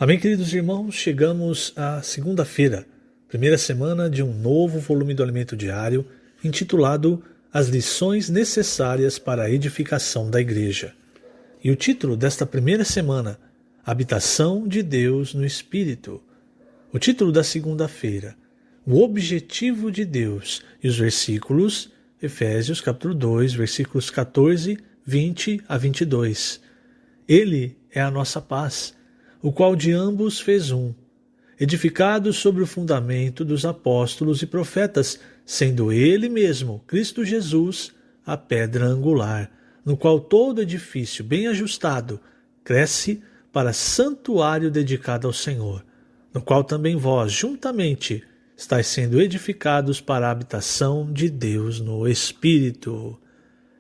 Amém, queridos irmãos, chegamos à segunda-feira, primeira semana de um novo volume do Alimento Diário, intitulado As Lições Necessárias para a Edificação da Igreja. E o título desta primeira semana, Habitação de Deus no Espírito. O título da segunda-feira, O Objetivo de Deus, e os versículos, Efésios capítulo 2, versículos 14, 20 a 22. Ele é a nossa paz, o qual de ambos fez um, edificados sobre o fundamento dos apóstolos e profetas, sendo ele mesmo, Cristo Jesus, a pedra angular, no qual todo edifício bem ajustado cresce para santuário dedicado ao Senhor, no qual também vós, juntamente, estáis sendo edificados para a habitação de Deus no Espírito.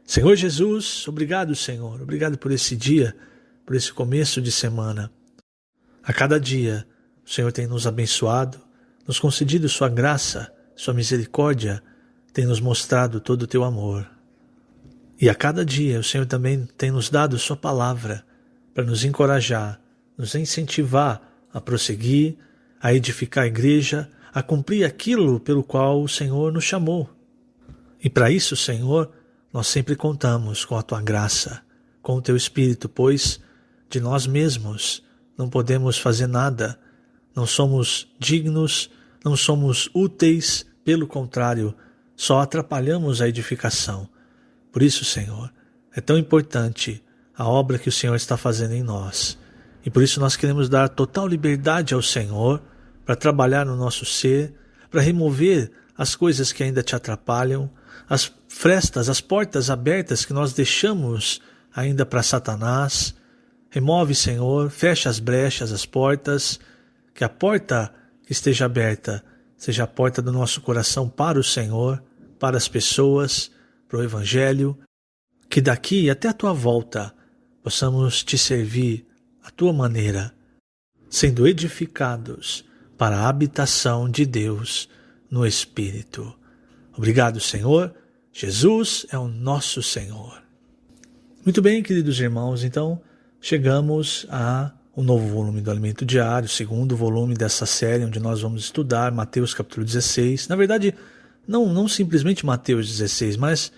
Senhor Jesus, obrigado, Senhor, obrigado por esse dia, por esse começo de semana. A cada dia, o Senhor tem nos abençoado, nos concedido sua graça, sua misericórdia, tem nos mostrado todo o teu amor. E a cada dia, o Senhor também tem nos dado sua palavra para nos encorajar, nos incentivar a prosseguir, a edificar a igreja, a cumprir aquilo pelo qual o Senhor nos chamou. E para isso, Senhor, nós sempre contamos com a tua graça, com o teu Espírito, pois de nós mesmos não podemos fazer nada, não somos dignos, não somos úteis, pelo contrário, só atrapalhamos a edificação. Por isso, Senhor, é tão importante a obra que o Senhor está fazendo em nós. E por isso nós queremos dar total liberdade ao Senhor para trabalhar no nosso ser, para remover as coisas que ainda te atrapalham, as frestas, as portas abertas que nós deixamos ainda para Satanás. Remove, Senhor, fecha as brechas, as portas, que a porta que esteja aberta seja a porta do nosso coração para o Senhor, para as pessoas, para o Evangelho, que daqui até a tua volta possamos te servir à tua maneira, sendo edificados para a habitação de Deus no Espírito. Obrigado, Senhor. Jesus é o nosso Senhor. Muito bem, queridos irmãos, então chegamos a um novo volume do Alimento Diário, segundo volume dessa série, onde nós vamos estudar Mateus capítulo 16. Na verdade, não simplesmente Mateus 16, mas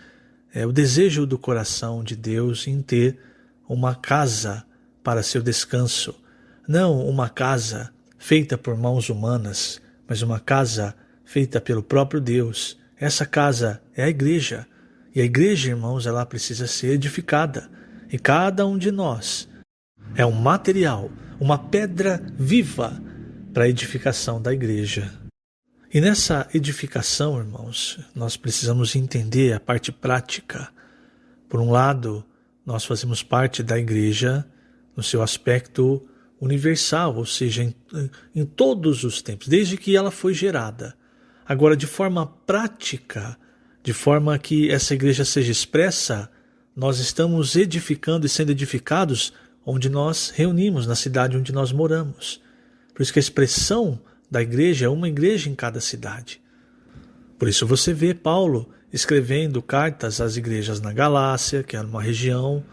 é o desejo do coração de Deus em ter uma casa para seu descanso. Não uma casa feita por mãos humanas, mas uma casa feita pelo próprio Deus. Essa casa é a igreja. E a igreja, irmãos, ela precisa ser edificada. E cada um de nós é um material, uma pedra viva para a edificação da igreja. E nessa edificação, irmãos, nós precisamos entender a parte prática. Por um lado, nós fazemos parte da igreja no seu aspecto universal, ou seja, em todos os tempos, desde que ela foi gerada. Agora, de forma prática, de forma que essa igreja seja expressa, nós estamos edificando e sendo edificados onde nós reunimos, na cidade onde nós moramos. Por isso que a expressão da igreja é uma igreja em cada cidade. Por isso você vê Paulo escrevendo cartas às igrejas na Galácia, que era uma região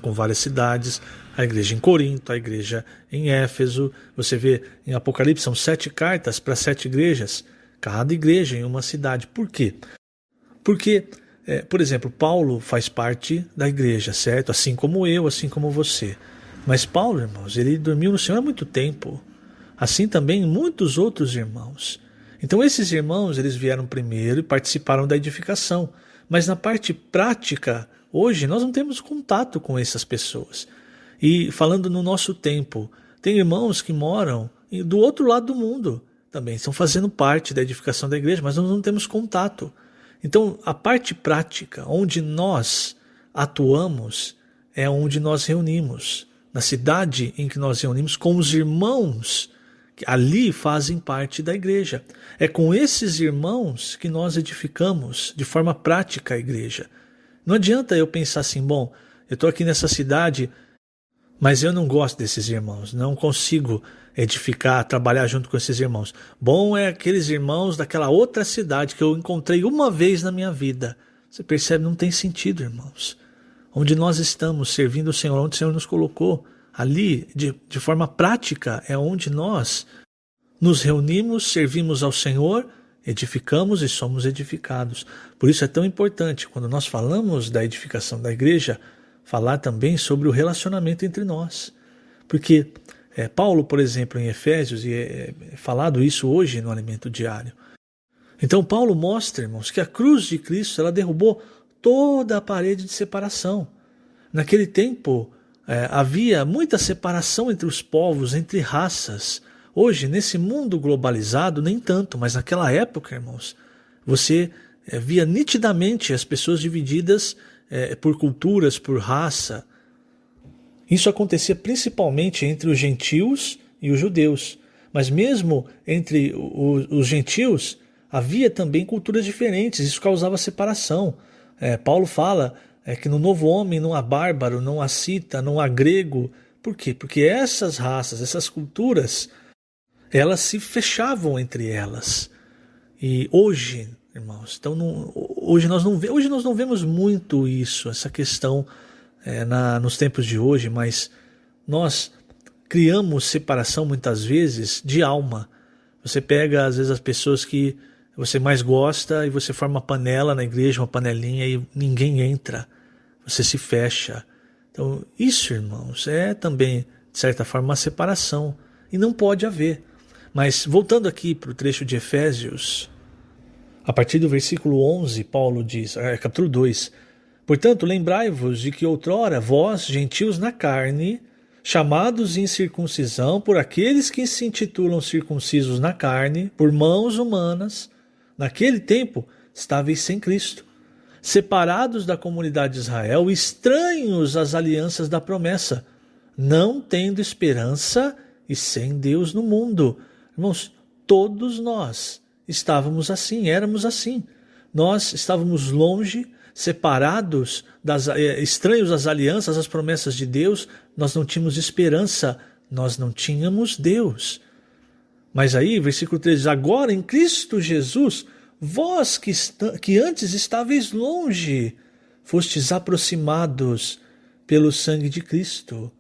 com várias cidades, a igreja em Corinto, a igreja em Éfeso. Você vê em Apocalipse, são 7 cartas para 7 igrejas, cada igreja em uma cidade. Por quê? Porque, por exemplo, Paulo faz parte da igreja, certo? Assim como eu, assim como você. Mas Paulo, irmãos, ele dormiu no Senhor há muito tempo. Assim também muitos outros irmãos. Então esses irmãos, eles vieram primeiro e participaram da edificação. Mas na parte prática, hoje, nós não temos contato com essas pessoas. E falando no nosso tempo, tem irmãos que moram do outro lado do mundo. Também estão fazendo parte da edificação da igreja, mas nós não temos contato. Então, a parte prática, onde nós atuamos, é onde nós reunimos. Na cidade em que nós reunimos com os irmãos que ali fazem parte da igreja. É com esses irmãos que nós edificamos de forma prática a igreja. Não adianta eu pensar assim, bom, eu estou aqui nessa cidade, mas eu não gosto desses irmãos, não consigo edificar, trabalhar junto com esses irmãos. Bom é aqueles irmãos daquela outra cidade que eu encontrei uma vez na minha vida. Você percebe, não tem sentido, irmãos. Onde nós estamos servindo o Senhor, onde o Senhor nos colocou, Ali, de forma prática, é onde nós nos reunimos, servimos ao Senhor, edificamos e somos edificados. Por isso é tão importante, quando nós falamos da edificação da igreja, falar também sobre o relacionamento entre nós. Porque Paulo, por exemplo, em Efésios, e é falado isso hoje no Alimento Diário. Então Paulo mostra, irmãos, que a cruz de Cristo ela derrubou toda a parede de separação. Naquele tempo havia muita separação entre os povos, entre raças. Hoje, nesse mundo globalizado, nem tanto, mas naquela época, irmãos, você via nitidamente as pessoas divididas por culturas, por raça. Isso acontecia principalmente entre os gentios e os judeus. Mas mesmo entre os gentios, havia também culturas diferentes, isso causava separação. Paulo fala que no novo homem não há bárbaro, não há cita, não há grego. Por quê? Porque essas raças, essas culturas, elas se fechavam entre elas. E hoje, irmãos, então hoje nós não vemos muito isso, essa questão nos tempos de hoje, mas nós criamos separação muitas vezes de alma. Você pega às vezes as pessoas que você mais gosta e você forma uma panela na igreja, uma panelinha e ninguém entra, você se fecha. Então isso, irmãos, é também de certa forma uma separação e não pode haver. Mas voltando aqui para o trecho de Efésios, a partir do versículo 11, Paulo diz, capítulo 2, portanto, lembrai-vos de que outrora vós, gentios na carne, chamados em circuncisão por aqueles que se intitulam circuncisos na carne, por mãos humanas, naquele tempo estáveis sem Cristo, separados da comunidade de Israel, estranhos às alianças da promessa, não tendo esperança e sem Deus no mundo. Irmãos, todos nós estávamos assim, éramos assim. Nós estávamos longe, separados, estranhos às alianças, às promessas de Deus, nós não tínhamos esperança, nós não tínhamos Deus. Mas aí, versículo 13, agora em Cristo Jesus, vós que antes estáveis longe, fostes aproximados pelo sangue de Cristo,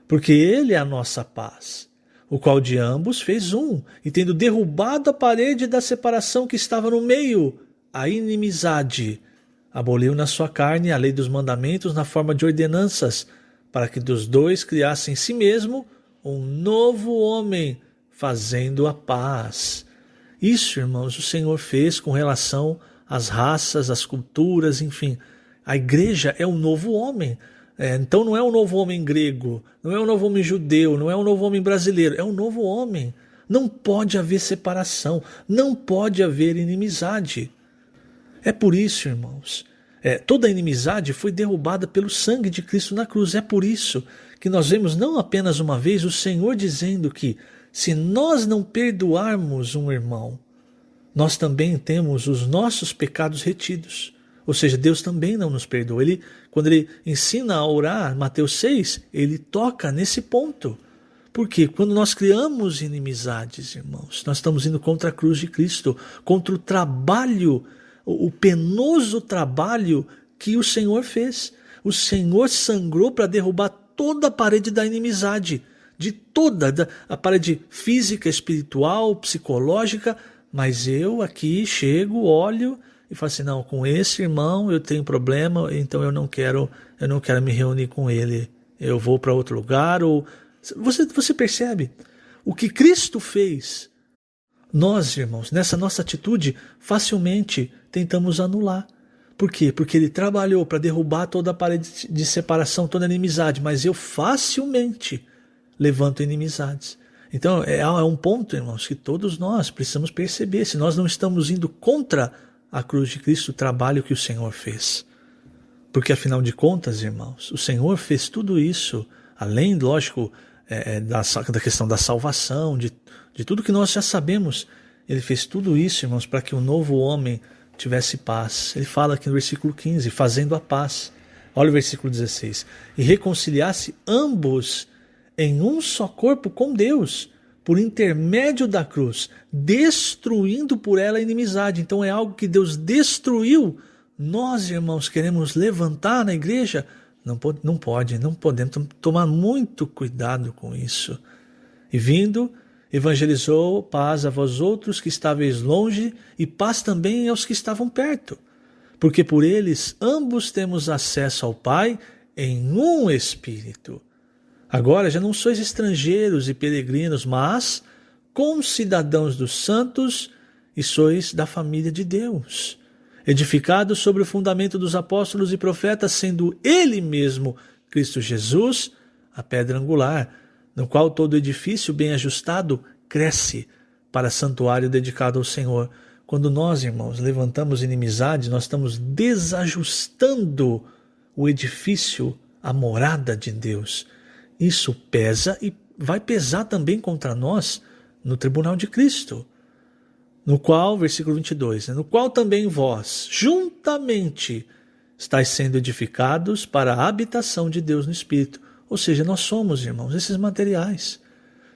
porque Ele é a nossa paz, o qual de ambos fez um, e tendo derrubado a parede da separação que estava no meio, a inimizade, aboliu na sua carne a lei dos mandamentos na forma de ordenanças, para que dos dois criasse em si mesmo um novo homem, fazendo a paz. Isso, irmãos, o Senhor fez com relação às raças, às culturas, enfim. A igreja é um novo homem. Então não é um novo homem grego, não é um novo homem judeu, não é um novo homem brasileiro, é um novo homem. Não pode haver separação, não pode haver inimizade. É por isso, irmãos, toda a inimizade foi derrubada pelo sangue de Cristo na cruz. É por isso que nós vemos não apenas uma vez o Senhor dizendo que se nós não perdoarmos um irmão, nós também temos os nossos pecados retidos. Ou seja, Deus também não nos perdoa. Quando ele ensina a orar, Mateus 6, ele toca nesse ponto. Por quê? Quando nós criamos inimizades, irmãos, nós estamos indo contra a cruz de Cristo, contra o trabalho, o penoso trabalho que o Senhor fez. O Senhor sangrou para derrubar toda a parede da inimizade, de toda a parede física, espiritual, psicológica, mas eu aqui chego, olho e falo assim, não, com esse irmão eu tenho problema, então eu não quero me reunir com ele, eu vou para outro lugar. Ou você percebe o que Cristo fez? Nós, irmãos, nessa nossa atitude, facilmente tentamos anular. Por quê? Porque ele trabalhou para derrubar toda a parede de separação, toda a inimizade, mas eu facilmente levanto inimizades. Então é um ponto, irmãos, que todos nós precisamos perceber, se nós não estamos indo contra a cruz de Cristo, o trabalho que o Senhor fez. Porque afinal de contas, irmãos, o Senhor fez tudo isso, além, lógico, da questão da salvação, de tudo que nós já sabemos, ele fez tudo isso, irmãos, para que o novo homem tivesse paz. Ele fala aqui no versículo 15, fazendo a paz. Olha o versículo 16. E reconciliasse ambos em um só corpo com Deus, por intermédio da cruz, destruindo por ela a inimizade. Então é algo que Deus destruiu. Nós, irmãos, queremos levantar na igreja, Não podemos tomar muito cuidado com isso. E vindo, evangelizou: paz a vós outros que estáveis longe, e paz também aos que estavam perto. Porque por eles ambos temos acesso ao Pai em um Espírito. Agora já não sois estrangeiros e peregrinos, mas concidadãos dos santos, e sois da família de Deus, edificados sobre o fundamento dos apóstolos e profetas, sendo Ele mesmo, Cristo Jesus, a pedra angular, no qual todo edifício bem ajustado cresce para santuário dedicado ao Senhor. Quando nós, irmãos, levantamos inimizade, nós estamos desajustando o edifício, a morada de Deus. Isso pesa e vai pesar também contra nós no tribunal de Cristo. No qual, versículo 22, no qual também vós, juntamente, estáis sendo edificados para a habitação de Deus no Espírito. Ou seja, nós somos, irmãos, esses materiais.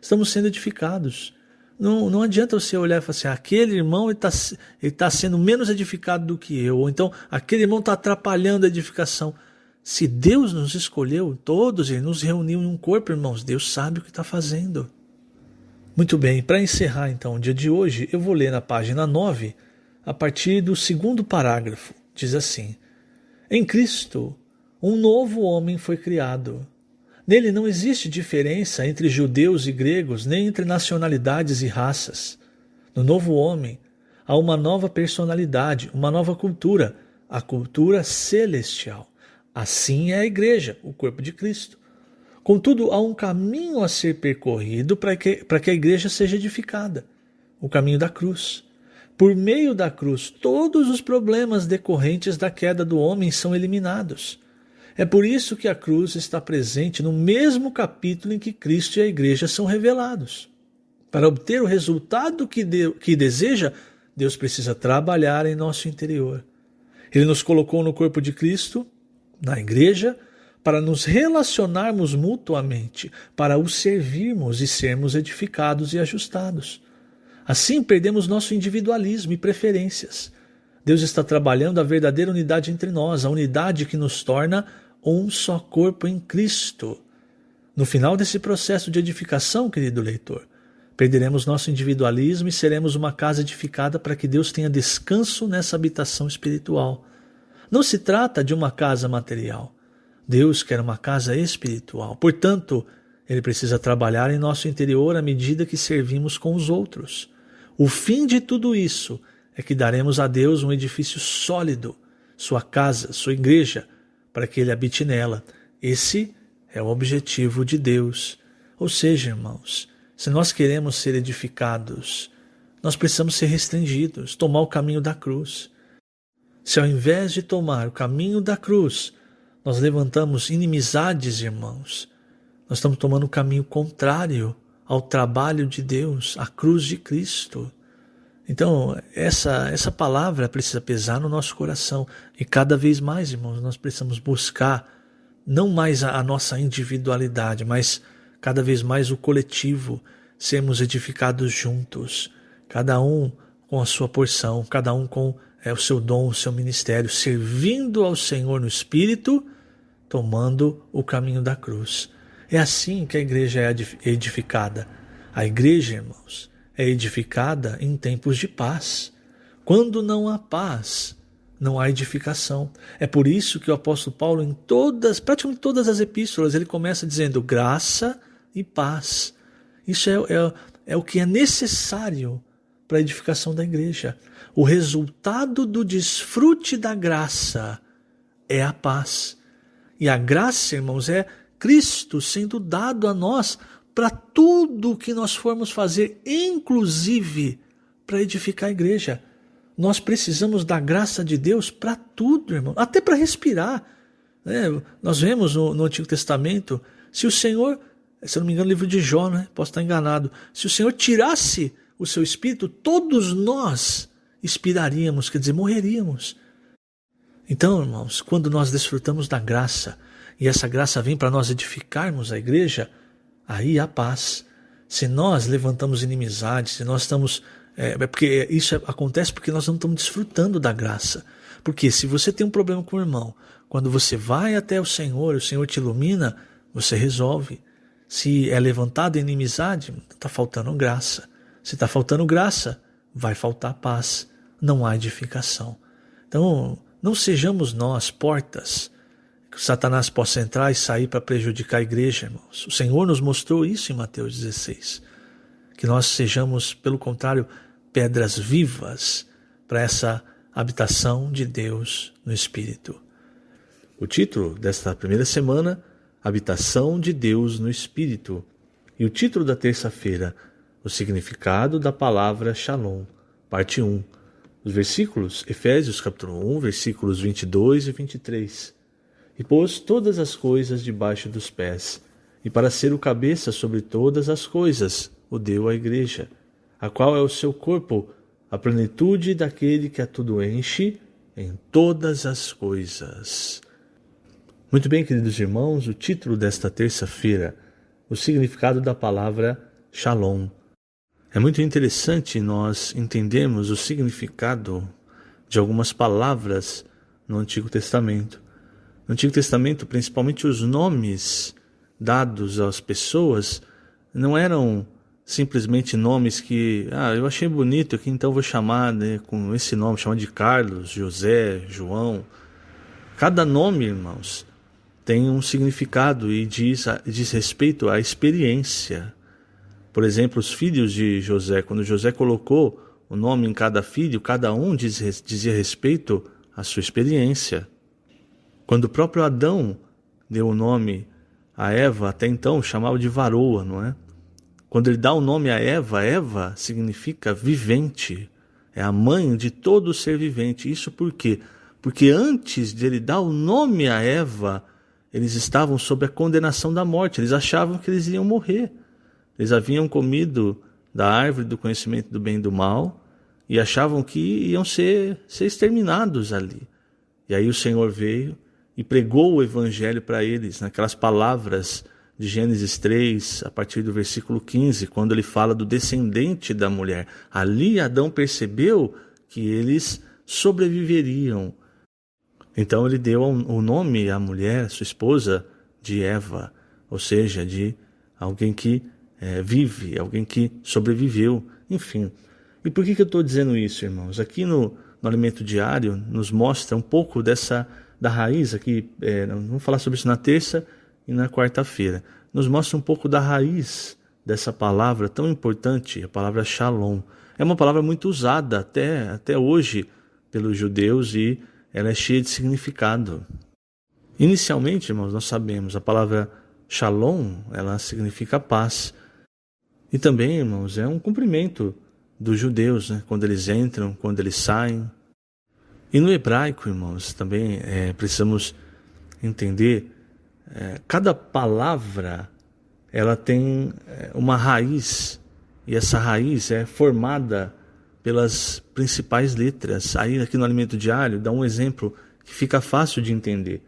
Estamos sendo edificados. Não adianta você olhar e falar assim: aquele irmão ele tá sendo menos edificado do que eu. Ou então, aquele irmão está atrapalhando a edificação. Se Deus nos escolheu, todos, Ele nos reuniu em um corpo, irmãos, Deus sabe o que está fazendo. Muito bem, para encerrar então o dia de hoje, eu vou ler na página 9, a partir do 2º parágrafo. Diz assim: em Cristo, um novo homem foi criado. Nele não existe diferença entre judeus e gregos, nem entre nacionalidades e raças. No novo homem, há uma nova personalidade, uma nova cultura, a cultura celestial. Assim é a igreja, o corpo de Cristo. Contudo, há um caminho a ser percorrido para que a igreja seja edificada. O caminho da cruz. Por meio da cruz, todos os problemas decorrentes da queda do homem são eliminados. É por isso que a cruz está presente no mesmo capítulo em que Cristo e a igreja são revelados. Para obter o resultado que deseja, Deus precisa trabalhar em nosso interior. Ele nos colocou no corpo de Cristo, na igreja, para nos relacionarmos mutuamente, para o servirmos e sermos edificados e ajustados. Assim perdemos nosso individualismo e preferências. Deus está trabalhando a verdadeira unidade entre nós, a unidade que nos torna um só corpo em Cristo. No final desse processo de edificação, querido leitor, perderemos nosso individualismo e seremos uma casa edificada para que Deus tenha descanso nessa habitação espiritual. Não se trata de uma casa material. Deus quer uma casa espiritual. Portanto, Ele precisa trabalhar em nosso interior à medida que servimos com os outros. O fim de tudo isso é que daremos a Deus um edifício sólido, sua casa, sua igreja, para que Ele habite nela. Esse é o objetivo de Deus. Ou seja, irmãos, se nós queremos ser edificados, nós precisamos ser restringidos, tomar o caminho da cruz. Se ao invés de tomar o caminho da cruz, nós levantamos inimizades, irmãos, nós estamos tomando o caminho contrário ao trabalho de Deus, à cruz de Cristo. Então, essa palavra precisa pesar no nosso coração. E cada vez mais, irmãos, nós precisamos buscar não mais a nossa individualidade, mas cada vez mais o coletivo, sermos edificados juntos, cada um com a sua porção, cada um com o seu dom, o seu ministério, servindo ao Senhor no Espírito, tomando o caminho da cruz. É assim que a igreja é edificada. A igreja, irmãos, é edificada em tempos de paz. Quando não há paz, não há edificação. É por isso que o apóstolo Paulo, em praticamente todas as epístolas, ele começa dizendo graça e paz. Isso é o que é necessário para a edificação da igreja. O resultado do desfrute da graça é a paz. E a graça, irmãos, é Cristo sendo dado a nós para tudo o que nós formos fazer, inclusive para edificar a igreja. Nós precisamos da graça de Deus para tudo, irmão, até para respirar. Nós vemos no Antigo Testamento, se o Senhor, se eu não me engano, no livro de Jó, posso estar enganado, se o Senhor tirasse o seu espírito, todos nós expiraríamos, quer dizer, morreríamos. Então, irmãos, quando nós desfrutamos da graça, e essa graça vem para nós edificarmos a igreja, aí há paz. Se nós levantamos inimizade, se nós estamos... porque isso acontece porque nós não estamos desfrutando da graça. Porque se você tem um problema com o irmão, quando você vai até o Senhor te ilumina, você resolve. Se é levantada inimizade, está faltando graça. Se está faltando graça, vai faltar paz. Não há edificação. Então, não sejamos nós portas que Satanás possa entrar e sair para prejudicar a igreja, irmãos. O Senhor nos mostrou isso em Mateus 16. Que nós sejamos, pelo contrário, pedras vivas para essa habitação de Deus no Espírito. O título desta primeira semana, Habitação de Deus no Espírito. E o título da terça-feira, o significado da palavra Shalom, parte 1. Os versículos, Efésios capítulo 1, versículos 22 e 23. E pôs todas as coisas debaixo dos pés, e para ser o cabeça sobre todas as coisas, o deu à igreja, a qual é o seu corpo, a plenitude daquele que a tudo enche em todas as coisas. Muito bem, queridos irmãos, o título desta terça-feira, o significado da palavra Shalom. É muito interessante nós entendermos o significado de algumas palavras no Antigo Testamento. No Antigo Testamento, principalmente os nomes dados às pessoas, não eram simplesmente nomes que, eu achei bonito aqui, então vou chamar com esse nome, chamar de Carlos, José, João. Cada nome, irmãos, tem um significado e diz respeito à experiência. Por exemplo, os filhos de José, quando José colocou o nome em cada filho, cada um dizia respeito à sua experiência. Quando o próprio Adão deu o nome a Eva, até então chamava de varoa, não é? Quando ele dá o nome a Eva, Eva significa vivente, é a mãe de todo ser vivente. Isso por quê? Porque antes de ele dar o nome a Eva, eles estavam sob a condenação da morte, eles achavam que eles iam morrer. Eles haviam comido da árvore do conhecimento do bem e do mal e achavam que iam ser exterminados ali. E aí o Senhor veio e pregou o evangelho para eles, naquelas palavras de Gênesis 3, a partir do versículo 15, quando ele fala do descendente da mulher. Ali Adão percebeu que eles sobreviveriam. Então ele deu o nome à mulher, sua esposa, de Eva, ou seja, de alguém que vive, alguém que sobreviveu, enfim. E por que eu estou dizendo isso, irmãos? Aqui no Alimento Diário nos mostra um pouco da raiz, aqui, vamos falar sobre isso na terça e na quarta-feira, nos mostra um pouco da raiz dessa palavra tão importante, a palavra Shalom. É uma palavra muito usada até hoje pelos judeus e ela é cheia de significado. Inicialmente, irmãos, nós sabemos, a palavra Shalom, ela significa paz. E também, irmãos, é um cumprimento dos judeus, né? Quando eles entram, quando eles saem. E no hebraico, irmãos, também precisamos entender, cada palavra ela tem uma raiz, e essa raiz é formada pelas principais letras. Aí aqui no Alimento Diário dá um exemplo que fica fácil de entender.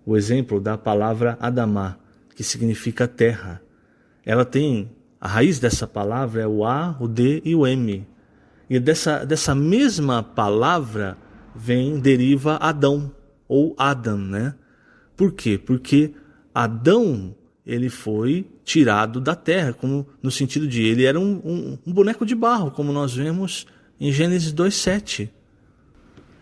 O exemplo da palavra Adamá, que significa terra. Ela tem, a raiz dessa palavra é o A, o D e o M. E dessa mesma palavra deriva Adão, ou Adam, né? Por quê? Porque Adão, ele foi tirado da terra, como no sentido de ele era um boneco de barro, como nós vemos em Gênesis 2:7.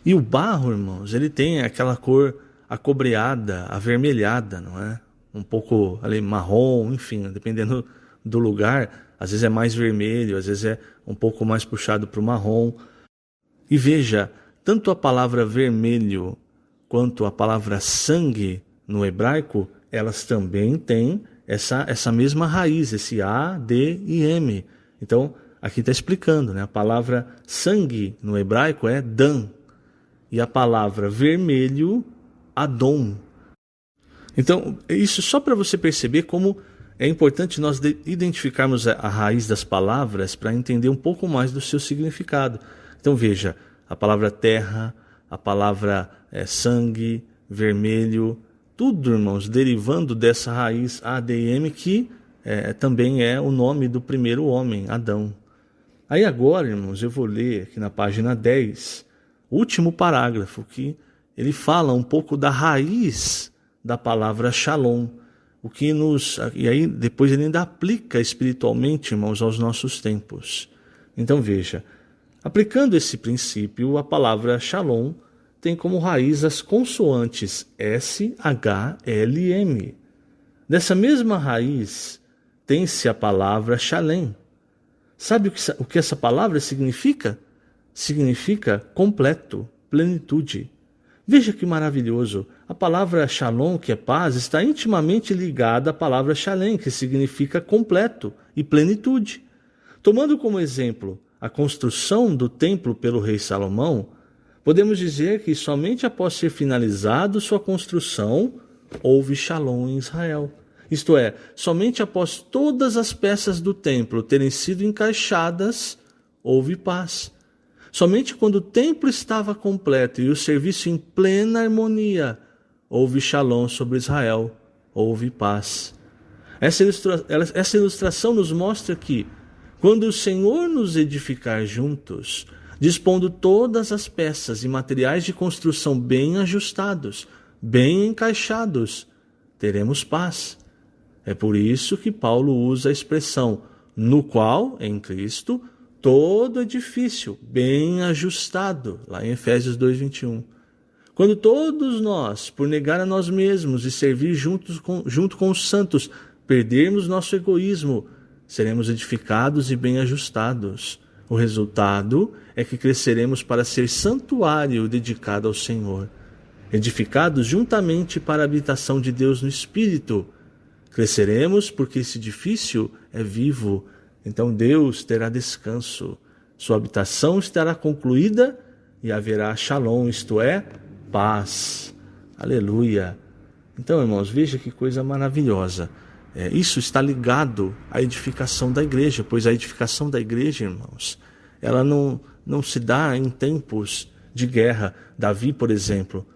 E o barro, irmãos, ele tem aquela cor acobreada, avermelhada, não é? Um pouco ali marrom, enfim, dependendo do lugar, às vezes é mais vermelho, às vezes é um pouco mais puxado para o marrom. E veja, tanto a palavra vermelho quanto a palavra sangue no hebraico, elas também têm essa mesma raiz, esse A, D e M. Então, aqui está explicando, né? A palavra sangue no hebraico é Dan, e a palavra vermelho, Adom. Então, isso só para você perceber como é importante nós identificarmos a raiz das palavras para entender um pouco mais do seu significado. Então veja, a palavra terra, a palavra sangue, vermelho, tudo, irmãos, derivando dessa raiz ADM que também é o nome do primeiro homem, Adão. Aí agora, irmãos, eu vou ler aqui na página 10, o último parágrafo, que ele fala um pouco da raiz da palavra shalom, e aí depois ele ainda aplica espiritualmente, irmãos, aos nossos tempos. Então veja, aplicando esse princípio, a palavra shalom tem como raiz as consoantes S, H, L e M. Dessa mesma raiz tem-se a palavra shalem. Sabe o que essa palavra significa? Significa completo, plenitude. Veja que maravilhoso. A palavra shalom, que é paz, está intimamente ligada à palavra shalem, que significa completo e plenitude. Tomando como exemplo a construção do templo pelo rei Salomão, podemos dizer que somente após ser finalizado sua construção, houve shalom em Israel. Isto é, somente após todas as peças do templo terem sido encaixadas, houve paz. Somente quando o templo estava completo e o serviço em plena harmonia, houve shalom sobre Israel, houve paz. Essa ilustração nos mostra que, quando o Senhor nos edificar juntos, dispondo todas as peças e materiais de construção bem ajustados, bem encaixados, teremos paz. É por isso que Paulo usa a expressão, no qual, em Cristo, todo edifício bem ajustado, lá em Efésios 2:21. Quando todos nós, por negar a nós mesmos e servir junto com os santos, perdermos nosso egoísmo, seremos edificados e bem ajustados. O resultado é que cresceremos para ser santuário dedicado ao Senhor, edificados juntamente para a habitação de Deus no Espírito. Cresceremos porque esse edifício é vivo. Então Deus terá descanso, sua habitação estará concluída e haverá shalom, isto é, paz. Aleluia. Então, irmãos, veja que coisa maravilhosa. Isso está ligado à edificação da igreja, pois a edificação da igreja, irmãos, ela não se dá em tempos de guerra. Davi, por exemplo,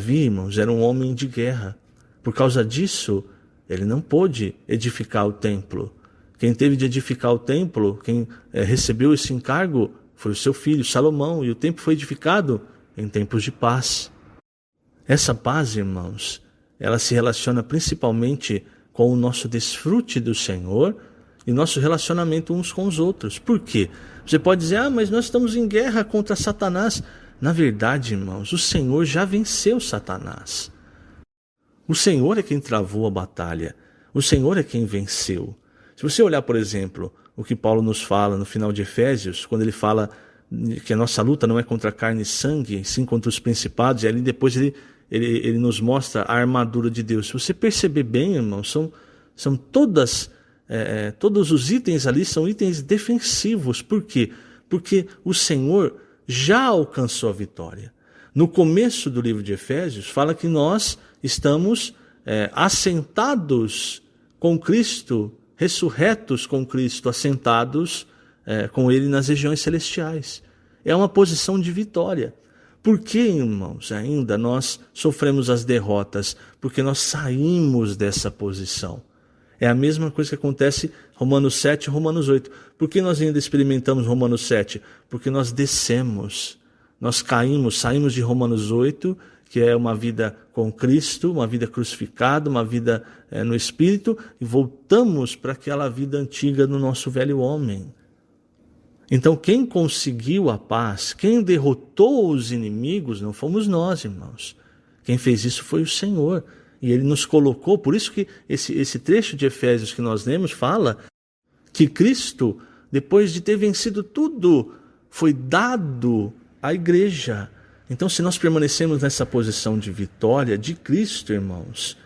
irmãos, era um homem de guerra. Por causa disso, ele não pôde edificar o templo. Quem teve de edificar o templo, quem recebeu esse encargo, foi o seu filho, Salomão, e o templo foi edificado em tempos de paz. Essa paz, irmãos, ela se relaciona principalmente com o nosso desfrute do Senhor e nosso relacionamento uns com os outros. Por quê? Você pode dizer, mas nós estamos em guerra contra Satanás. Na verdade, irmãos, o Senhor já venceu Satanás. O Senhor é quem travou a batalha. O Senhor é quem venceu. Se você olhar, por exemplo, o que Paulo nos fala no final de Efésios, quando ele fala que a nossa luta não é contra carne e sangue, sim contra os principados, e ali depois ele nos mostra a armadura de Deus. Se você perceber bem, irmãos, são todos os itens ali são itens defensivos. Por quê? Porque o Senhor já alcançou a vitória. No começo do livro de Efésios, fala que nós estamos assentados com Cristo, ressurretos com Cristo, assentados com Ele nas regiões celestiais. É uma posição de vitória. Por que, irmãos, ainda nós sofremos as derrotas? Porque nós saímos dessa posição. É a mesma coisa que acontece Romanos 7 e Romanos 8. Por que nós ainda experimentamos Romanos 7? Porque nós descemos, nós caímos, saímos de Romanos 8, que é uma vida com Cristo, uma vida crucificada, uma vida no Espírito, e voltamos para aquela vida antiga do nosso velho homem. Então, quem conseguiu a paz, quem derrotou os inimigos, não fomos nós, irmãos. Quem fez isso foi o Senhor. E Ele nos colocou, por isso que esse trecho de Efésios que nós lemos fala que Cristo, depois de ter vencido tudo, foi dado à igreja. Então, se nós permanecemos nessa posição de vitória de Cristo, irmãos,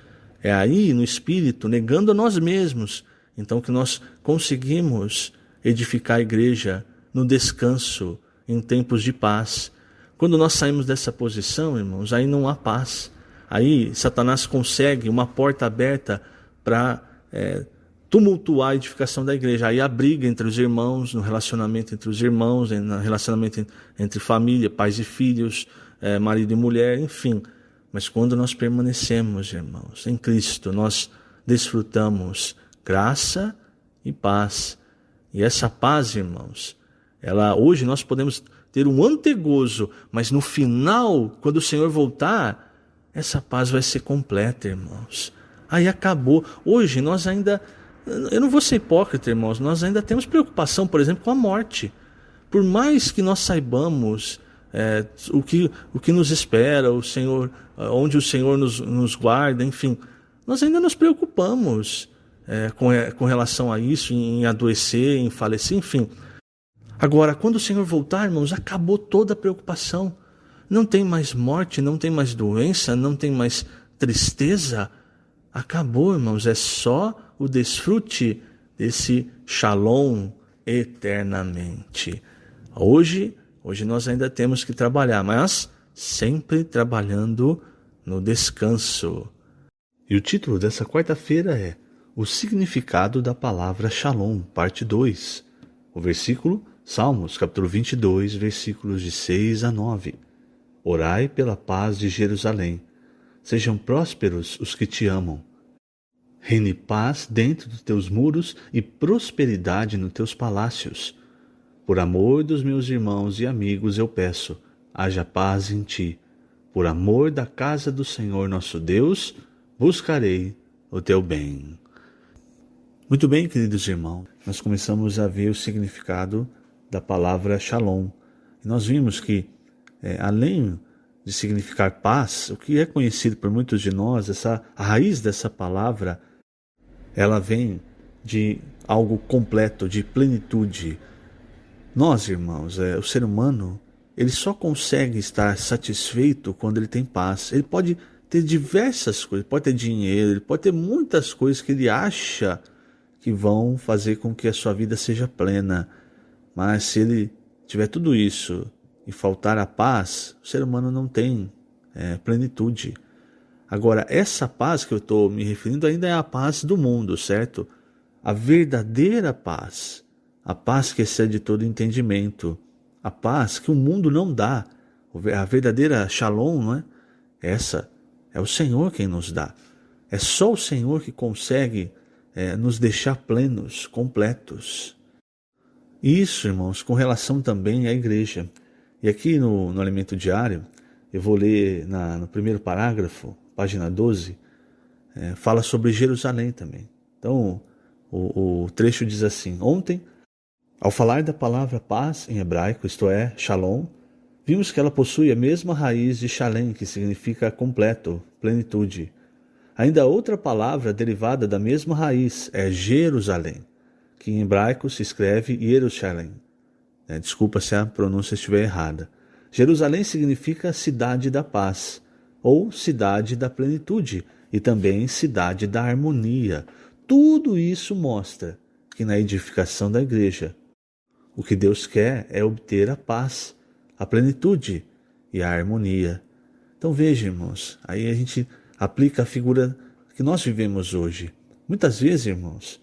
é aí no Espírito, negando a nós mesmos, então que nós conseguimos edificar a igreja no descanso, em tempos de paz. Quando nós saímos dessa posição, irmãos, aí não há paz. Aí Satanás consegue uma porta aberta para tumultuar a edificação da igreja. Aí a briga entre os irmãos, no relacionamento entre os irmãos, no relacionamento entre família, pais e filhos, marido e mulher, enfim. Mas quando nós permanecemos, irmãos, em Cristo, nós desfrutamos graça e paz. E essa paz, irmãos, hoje nós podemos ter um antegozo, mas no final, quando o Senhor voltar, essa paz vai ser completa, irmãos. Aí acabou. Hoje nós ainda, eu não vou ser hipócrita, irmãos, nós ainda temos preocupação, por exemplo, com a morte. Por mais que nós saibamos o que nos espera, o Senhor, onde o Senhor nos guarda, enfim, nós ainda nos preocupamos com relação a isso, em adoecer, em falecer, enfim. Agora, quando o Senhor voltar, irmãos, acabou toda a preocupação. Não tem mais morte, não tem mais doença, não tem mais tristeza. Acabou, irmãos, é só o desfrute desse shalom eternamente. Hoje nós ainda temos que trabalhar, mas sempre trabalhando no descanso. E o título dessa quarta-feira é O Significado da Palavra Shalom, parte 2. O versículo, Salmos, capítulo 22, versículos de 6 a 9. Orai pela paz de Jerusalém. Sejam prósperos os que te amam. Reine paz dentro dos teus muros e prosperidade nos teus palácios. Por amor dos meus irmãos e amigos eu peço, haja paz em ti. Por amor da casa do Senhor nosso Deus, buscarei o teu bem. Muito bem, queridos irmãos, nós começamos a ver o significado da palavra shalom. E nós vimos que, além de significar paz, o que é conhecido por muitos de nós, a raiz dessa palavra, ela vem de algo completo, de plenitude. Nós, irmãos, o ser humano, ele só consegue estar satisfeito quando ele tem paz. Ele pode ter diversas coisas, pode ter dinheiro, ele pode ter muitas coisas que ele acha que vão fazer com que a sua vida seja plena. Mas se ele tiver tudo isso e faltar a paz, o ser humano não tem plenitude. Agora, essa paz que eu estou me referindo ainda é a paz do mundo, certo? A verdadeira paz, a paz que excede todo entendimento, a paz que o mundo não dá, a verdadeira shalom, não é? Essa é o Senhor quem nos dá. É só o Senhor que consegue nos deixar plenos, completos. Isso, irmãos, com relação também à igreja. E aqui no Alimento Diário, eu vou ler no primeiro parágrafo, página 12, fala sobre Jerusalém também. Então, o trecho diz assim: Ontem, ao falar da palavra paz em hebraico, isto é, shalom, vimos que ela possui a mesma raiz de shalem, que significa completo, plenitude. Ainda outra palavra derivada da mesma raiz é Jerusalém, que em hebraico se escreve Yerushalem. Desculpa se a pronúncia estiver errada. Jerusalém significa cidade da paz, ou cidade da plenitude, e também cidade da harmonia. Tudo isso mostra que na edificação da igreja, o que Deus quer é obter a paz, a plenitude e a harmonia. Então veja, irmãos, aí a gente aplica a figura que nós vivemos hoje. Muitas vezes, irmãos,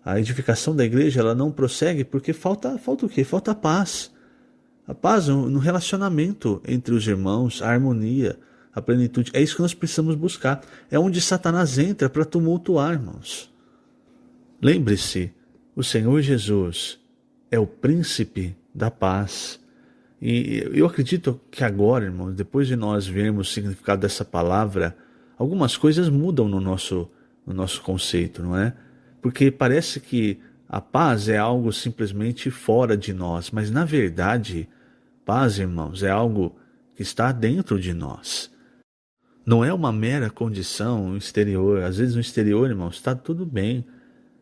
a edificação da igreja ela não prossegue porque falta o quê? Falta a paz. A paz no relacionamento entre os irmãos, a harmonia, a plenitude. É isso que nós precisamos buscar. É onde Satanás entra para tumultuar, irmãos. Lembre-se, o Senhor Jesus é o príncipe da paz. E eu acredito que agora, irmãos, depois de nós vermos o significado dessa palavra, algumas coisas mudam no nosso conceito, não é? Porque parece que a paz é algo simplesmente fora de nós, mas na verdade, paz, irmãos, é algo que está dentro de nós. Não é uma mera condição exterior. Às vezes no exterior, irmãos, está tudo bem.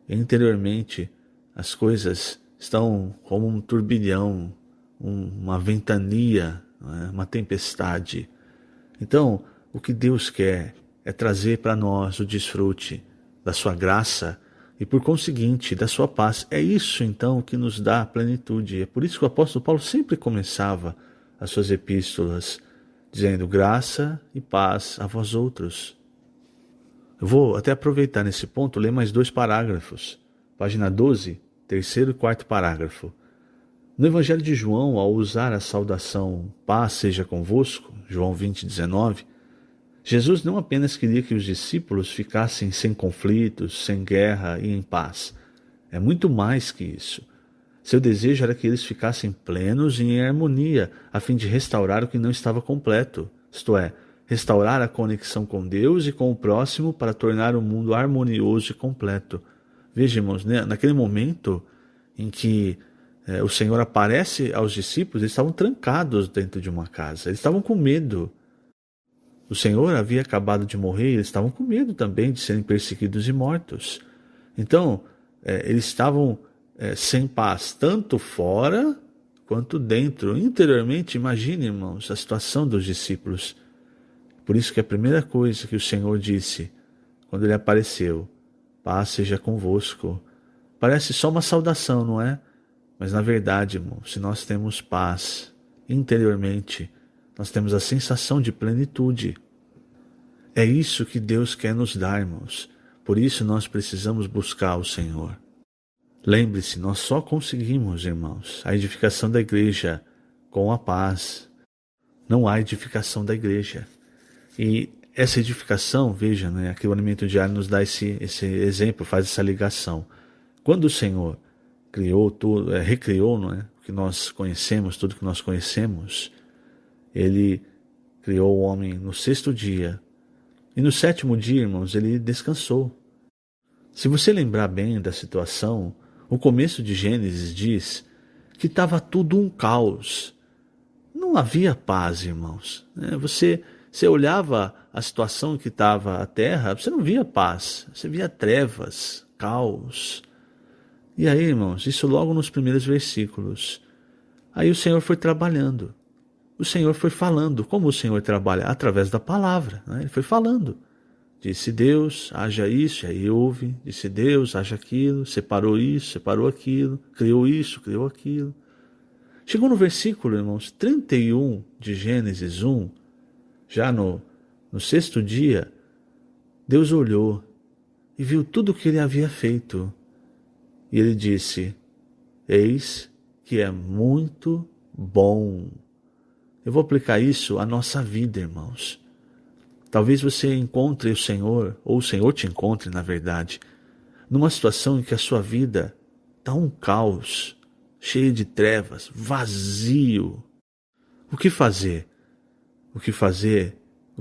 Interiormente, as coisas estão como um turbilhão, uma ventania, uma tempestade. Então, o que Deus quer é trazer para nós o desfrute da sua graça e, por conseguinte, da sua paz. É isso, então, que nos dá a plenitude. É por isso que o apóstolo Paulo sempre começava as suas epístolas dizendo graça e paz a vós outros. Eu vou até aproveitar nesse ponto, ler mais 2 parágrafos. Página 12, terceiro e quarto parágrafo. No Evangelho de João, ao usar a saudação paz seja convosco, João 20, 19, Jesus não apenas queria que os discípulos ficassem sem conflitos, sem guerra e em paz. É muito mais que isso. Seu desejo era que eles ficassem plenos e em harmonia, a fim de restaurar o que não estava completo, isto é, restaurar a conexão com Deus e com o próximo para tornar o mundo harmonioso e completo. Veja, irmãos, né? Naquele momento em que o Senhor aparece aos discípulos, eles estavam trancados dentro de uma casa, eles estavam com medo. O Senhor havia acabado de morrer e eles estavam com medo também de serem perseguidos e mortos. Então, eles estavam sem paz, tanto fora quanto dentro. Interiormente, imagine, irmãos, a situação dos discípulos. Por isso que a primeira coisa que o Senhor disse, quando ele apareceu, paz seja convosco. Parece só uma saudação, não é? Mas na verdade, irmãos, se nós temos paz interiormente, nós temos a sensação de plenitude. É isso que Deus quer nos dar, irmãos. Por isso nós precisamos buscar o Senhor. Lembre-se, nós só conseguimos, irmãos, a edificação da igreja com a paz. Não há edificação da igreja. E essa edificação, veja, né, aqui o alimento diário nos dá esse exemplo, faz essa ligação. Quando o Senhor criou tudo, recriou, não é, o que nós conhecemos, tudo que nós conhecemos, Ele criou o homem no 6º dia. E no 7º dia, irmãos, Ele descansou. Se você lembrar bem da situação, o começo de Gênesis diz que estava tudo um caos. Não havia paz, irmãos. Você olhava a situação que estava a terra, você não via paz, você via trevas, caos. E aí, irmãos, isso logo nos primeiros versículos. Aí o Senhor foi trabalhando. O Senhor foi falando. Como o Senhor trabalha? Através da palavra, né? Ele foi falando. Disse Deus, haja isso, e aí houve. Disse Deus, haja aquilo, separou isso, separou aquilo, criou isso, criou aquilo. Chegou no versículo, irmãos, 31 de Gênesis 1, já no 6º dia, Deus olhou e viu tudo o que ele havia feito. E ele disse, eis que é muito bom. Eu vou aplicar isso à nossa vida, irmãos. Talvez você encontre o Senhor, ou o Senhor te encontre, na verdade, numa situação em que a sua vida está um caos, cheio de trevas, vazio. O que fazer? O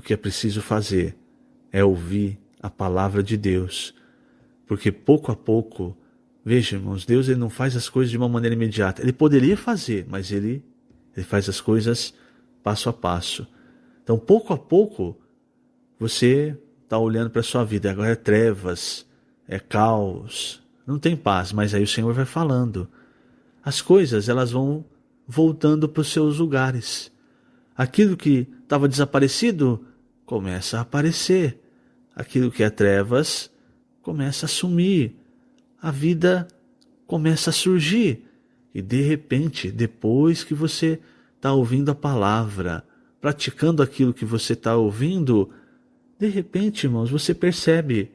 que é preciso fazer é ouvir a palavra de Deus. Porque pouco a pouco, veja, irmãos, Deus ele não faz as coisas de uma maneira imediata. Ele poderia fazer, mas ele faz as coisas passo a passo. Então, pouco a pouco, você está olhando para a sua vida. Agora é trevas, é caos, não tem paz. Mas aí o Senhor vai falando. As coisas elas vão voltando para os seus lugares. Aquilo que estava desaparecido começa a aparecer. Aquilo que é trevas começa a sumir. A vida começa a surgir. E de repente, depois que você está ouvindo a palavra, praticando aquilo que você está ouvindo, de repente, irmãos, você percebe,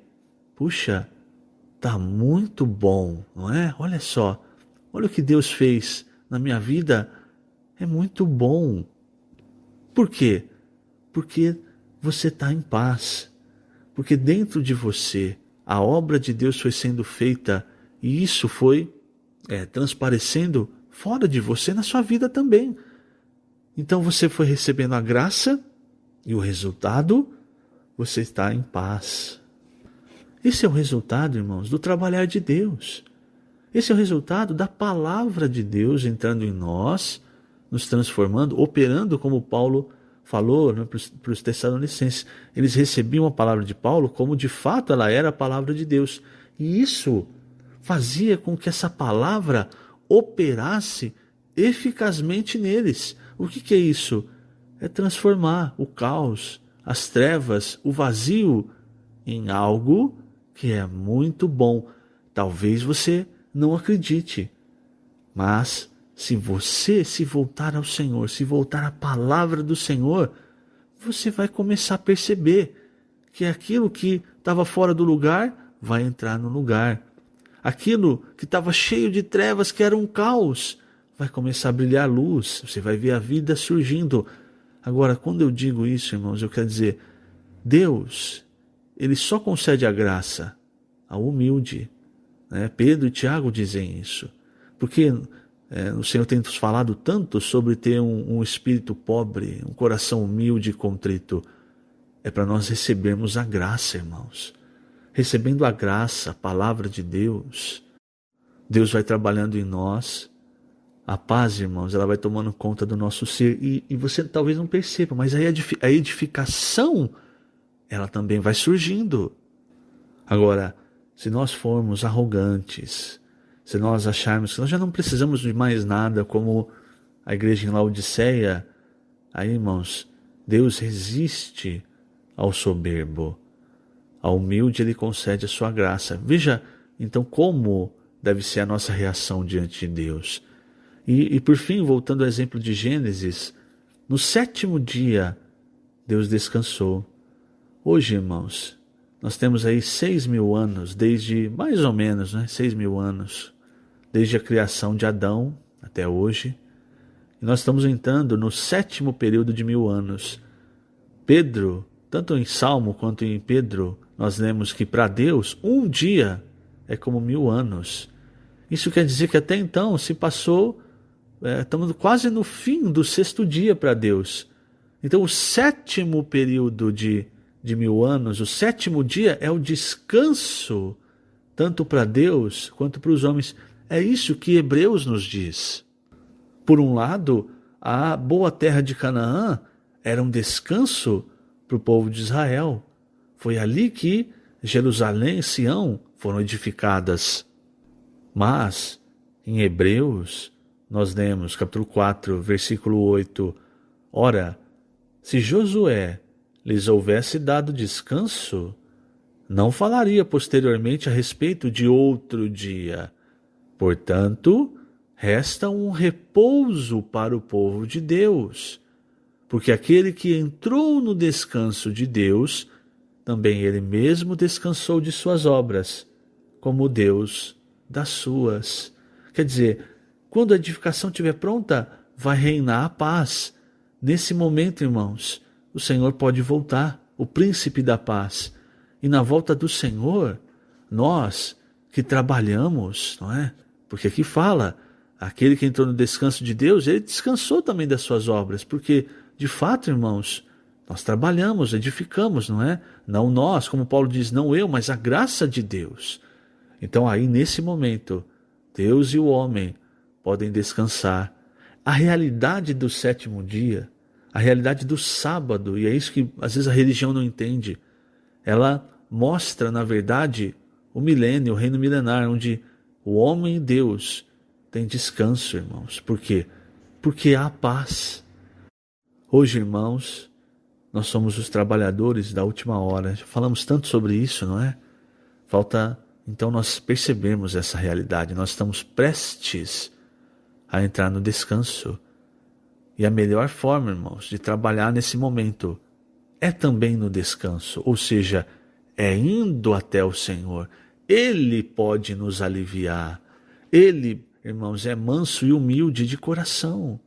puxa, está muito bom, não é? Olha só, olha o que Deus fez na minha vida, é muito bom. Por quê? Porque você está em paz, porque dentro de você a obra de Deus foi sendo feita e isso foi transparecendo fora de você na sua vida também. Então você foi recebendo a graça e o resultado, você está em paz. Esse é o resultado, irmãos, do trabalhar de Deus. Esse é o resultado da palavra de Deus entrando em nós, nos transformando, operando como Paulo falou, né, para os Tessalonicenses. Eles recebiam a palavra de Paulo como de fato ela era a palavra de Deus. E isso fazia com que essa palavra operasse eficazmente neles. O que é isso? É transformar o caos, as trevas, o vazio em algo que é muito bom. Talvez você não acredite, mas se você se voltar ao Senhor, se voltar à palavra do Senhor, você vai começar a perceber que aquilo que estava fora do lugar vai entrar no lugar. Aquilo que estava cheio de trevas, que era um caos, vai começar a brilhar luz. Você vai ver a vida surgindo. Agora, quando eu digo isso, irmãos, eu quero dizer, Deus, Ele só concede a graça ao humilde. Pedro e Tiago dizem isso. Porque O Senhor tem nos falado tanto sobre ter um espírito pobre, um coração humilde e contrito. É para nós recebermos a graça, irmãos. Recebendo a graça, a palavra de Deus, Deus vai trabalhando em nós. A paz, irmãos, ela vai tomando conta do nosso ser. E você talvez não perceba, mas aí a edificação, ela também vai surgindo. Agora, se nós formos arrogantes, se nós acharmos que nós já não precisamos de mais nada, como a igreja em Laodiceia, aí, irmãos, Deus resiste ao soberbo. Ao humilde ele concede a sua graça. Veja, então, como deve ser a nossa reação diante de Deus. E por fim, voltando ao exemplo de Gênesis, no 7º dia, Deus descansou. Hoje, irmãos, nós temos aí 6.000 anos, desde, mais ou menos, 6.000 anos, desde a criação de Adão até hoje. E nós estamos entrando no 7º período de 1.000 anos. Pedro, tanto em Salmo quanto em Pedro, nós lemos que para Deus, um dia é como 1.000 anos. Isso quer dizer que até então se passou, estamos quase no fim do 6º dia para Deus. Então o 7º período de 1.000 anos, o 7º dia é o descanso, tanto para Deus quanto para os homens. É isso que Hebreus nos diz. Por um lado, a boa terra de Canaã era um descanso para o povo de Israel. Foi ali que Jerusalém e Sião foram edificadas. Mas, em Hebreus, nós lemos, capítulo 4, versículo 8, ora, se Josué lhes houvesse dado descanso, não falaria posteriormente a respeito de outro dia. Portanto, resta um repouso para o povo de Deus, porque aquele que entrou no descanso de Deus, também ele mesmo descansou de suas obras, como Deus das suas. Quer dizer, quando a edificação estiver pronta, vai reinar a paz. Nesse momento, irmãos, o Senhor pode voltar, o príncipe da paz. E na volta do Senhor, nós que trabalhamos, não é? Porque aqui fala, aquele que entrou no descanso de Deus, ele descansou também das suas obras, porque, de fato, irmãos, nós trabalhamos, edificamos, não é? Não nós, como Paulo diz, não eu, mas a graça de Deus. Então aí, nesse momento, Deus e o homem podem descansar. A realidade do 7º dia, a realidade do sábado, e é isso que às vezes a religião não entende, ela mostra, na verdade, o milênio, o reino milenar, onde o homem e Deus têm descanso, irmãos. Por quê? Porque há paz. Hoje, irmãos, nós somos os trabalhadores da última hora. Já falamos tanto sobre isso, não é? Falta, então, nós percebemos essa realidade. Nós estamos prestes a entrar no descanso. E a melhor forma, irmãos, de trabalhar nesse momento é também no descanso. Ou seja, é indo até o Senhor. Ele pode nos aliviar. Ele, irmãos, é manso e humilde de coração.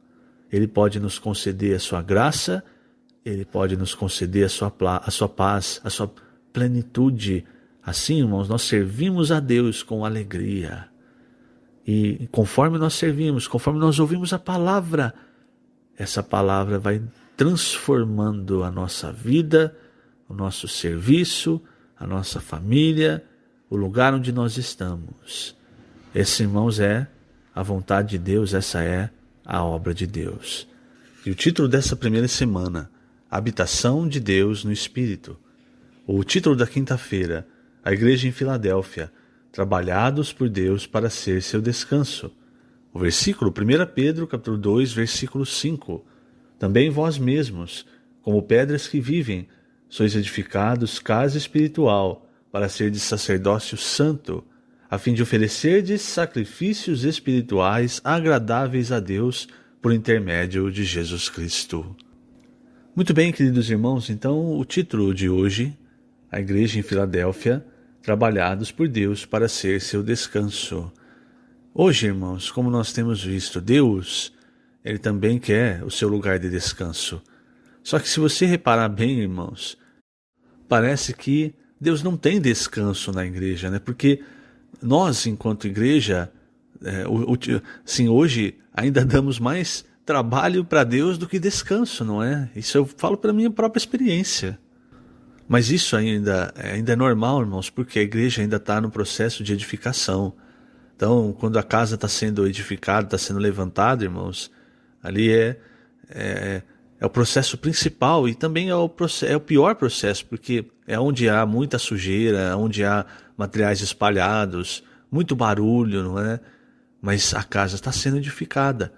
Ele pode nos conceder a sua graça, ele pode nos conceder a sua paz, a sua plenitude. Assim, irmãos, nós servimos a Deus com alegria. E conforme nós servimos, conforme nós ouvimos a palavra, essa palavra vai transformando a nossa vida, o nosso serviço, a nossa família, o lugar onde nós estamos. Esse, irmãos, é a vontade de Deus, essa é a obra de Deus. E o título dessa primeira semana, Habitação de Deus no Espírito. O título da quinta-feira, a Igreja em Filadélfia, Trabalhados por Deus para ser seu descanso. O versículo, 1 Pedro, capítulo 2, versículo 5. Também vós mesmos, como pedras que vivem, sois edificados casa espiritual, para serdes sacerdócio santo, a fim de oferecerdes sacrifícios espirituais agradáveis a Deus por intermédio de Jesus Cristo. Muito bem, queridos irmãos, então o título de hoje, a Igreja em Filadélfia, Trabalhados por Deus para ser seu descanso. Hoje, irmãos, como nós temos visto, Deus, Ele também quer o seu lugar de descanso. Só que se você reparar bem, irmãos, parece que Deus não tem descanso na igreja, né? Porque nós, enquanto igreja, Sim, hoje ainda damos mais trabalho para Deus do que descanso, não é? Isso eu falo pela minha própria experiência. Mas isso ainda é normal, irmãos, porque a igreja ainda está no processo de edificação. Então, quando a casa está sendo edificada, está sendo levantada, irmãos, ali é o processo principal e também é o pior processo, porque é onde há muita sujeira, onde há materiais espalhados, muito barulho, não é? Mas a casa está sendo edificada.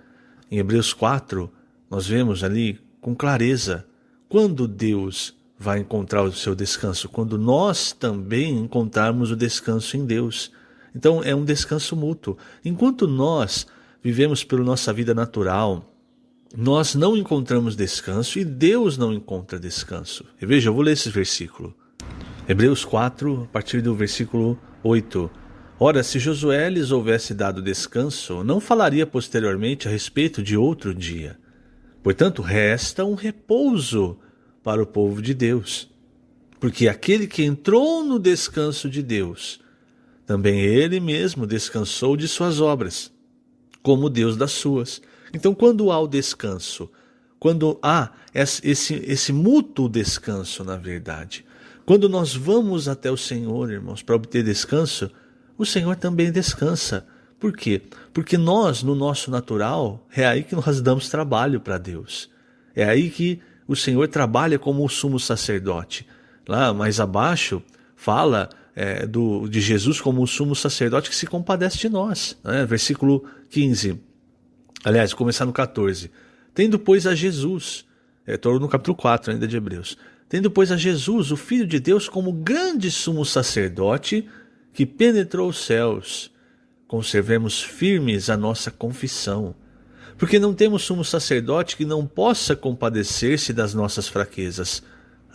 Em Hebreus 4, nós vemos ali com clareza quando Deus vai encontrar o seu descanso, quando nós também encontrarmos o descanso em Deus. Então é um descanso mútuo. Enquanto nós vivemos pela nossa vida natural, nós não encontramos descanso e Deus não encontra descanso. E veja, eu vou ler esse versículo. Hebreus 4, a partir do versículo 8. Ora, se Josué lhes houvesse dado descanso, não falaria posteriormente a respeito de outro dia. Portanto, resta um repouso para o povo de Deus. Porque aquele que entrou no descanso de Deus, também ele mesmo descansou de suas obras, como Deus das suas. Então, quando há o descanso, quando há esse mútuo descanso, na verdade, quando nós vamos até o Senhor, irmãos, para obter descanso, o Senhor também descansa. Por quê? Porque nós, no nosso natural, é aí que nós damos trabalho para Deus. É aí que o Senhor trabalha como o sumo sacerdote. Lá mais abaixo fala de Jesus como o sumo sacerdote que se compadece de nós. Né? Versículo 15. Aliás, começar no 14. Tendo, pois, a Jesus, estou no capítulo 4 ainda de Hebreus. Tendo, pois, a Jesus, o Filho de Deus, como grande sumo sacerdote que penetrou os céus, conservemos firmes a nossa confissão. Porque não temos sumo sacerdote que não possa compadecer-se das nossas fraquezas.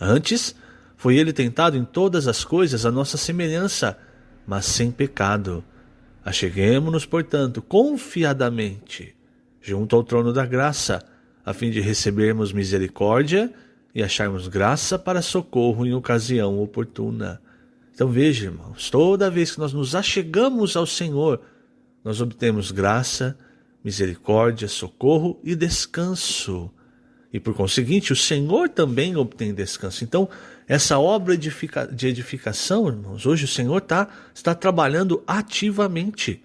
Antes, foi ele tentado em todas as coisas à nossa semelhança, mas sem pecado. Acheguemo-nos, portanto, confiadamente junto ao trono da graça, a fim de recebermos misericórdia e acharmos graça para socorro em ocasião oportuna. Então veja, irmãos, toda vez que nós nos achegamos ao Senhor, nós obtemos graça, misericórdia, socorro e descanso. E por conseguinte, o Senhor também obtém descanso. Então, essa obra de edificação, irmãos, hoje o Senhor está trabalhando ativamente.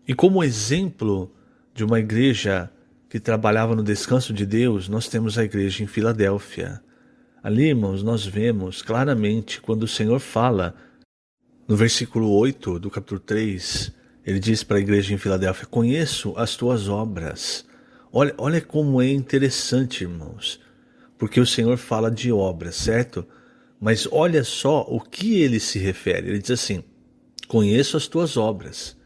E como exemplo de uma igreja que trabalhava no descanso de Deus, nós temos a igreja em Filadélfia. Ali, irmãos, nós vemos claramente quando o Senhor fala, no versículo 8 do capítulo 3, ele diz para a igreja em Filadélfia: conheço as tuas obras. Olha como é interessante, irmãos, porque o Senhor fala de obras, certo? Mas olha só o que ele se refere. Ele diz assim: conheço as tuas obras.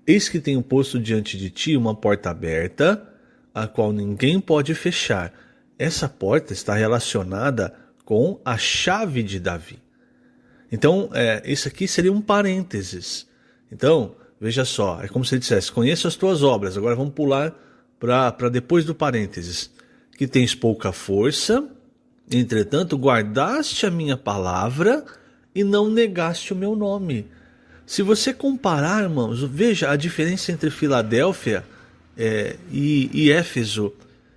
Eis que tenho posto diante de ti uma porta aberta, a qual ninguém pode fechar. Essa porta está relacionada com a chave de Davi. Então, isso aqui seria um parênteses. Então, veja só, é como se ele dissesse: conheço as tuas obras. Agora vamos pular para depois do parênteses. Que tens pouca força, entretanto guardaste a minha palavra e não negaste o meu nome. Se você comparar, irmãos, veja a diferença entre Filadélfia e Éfeso.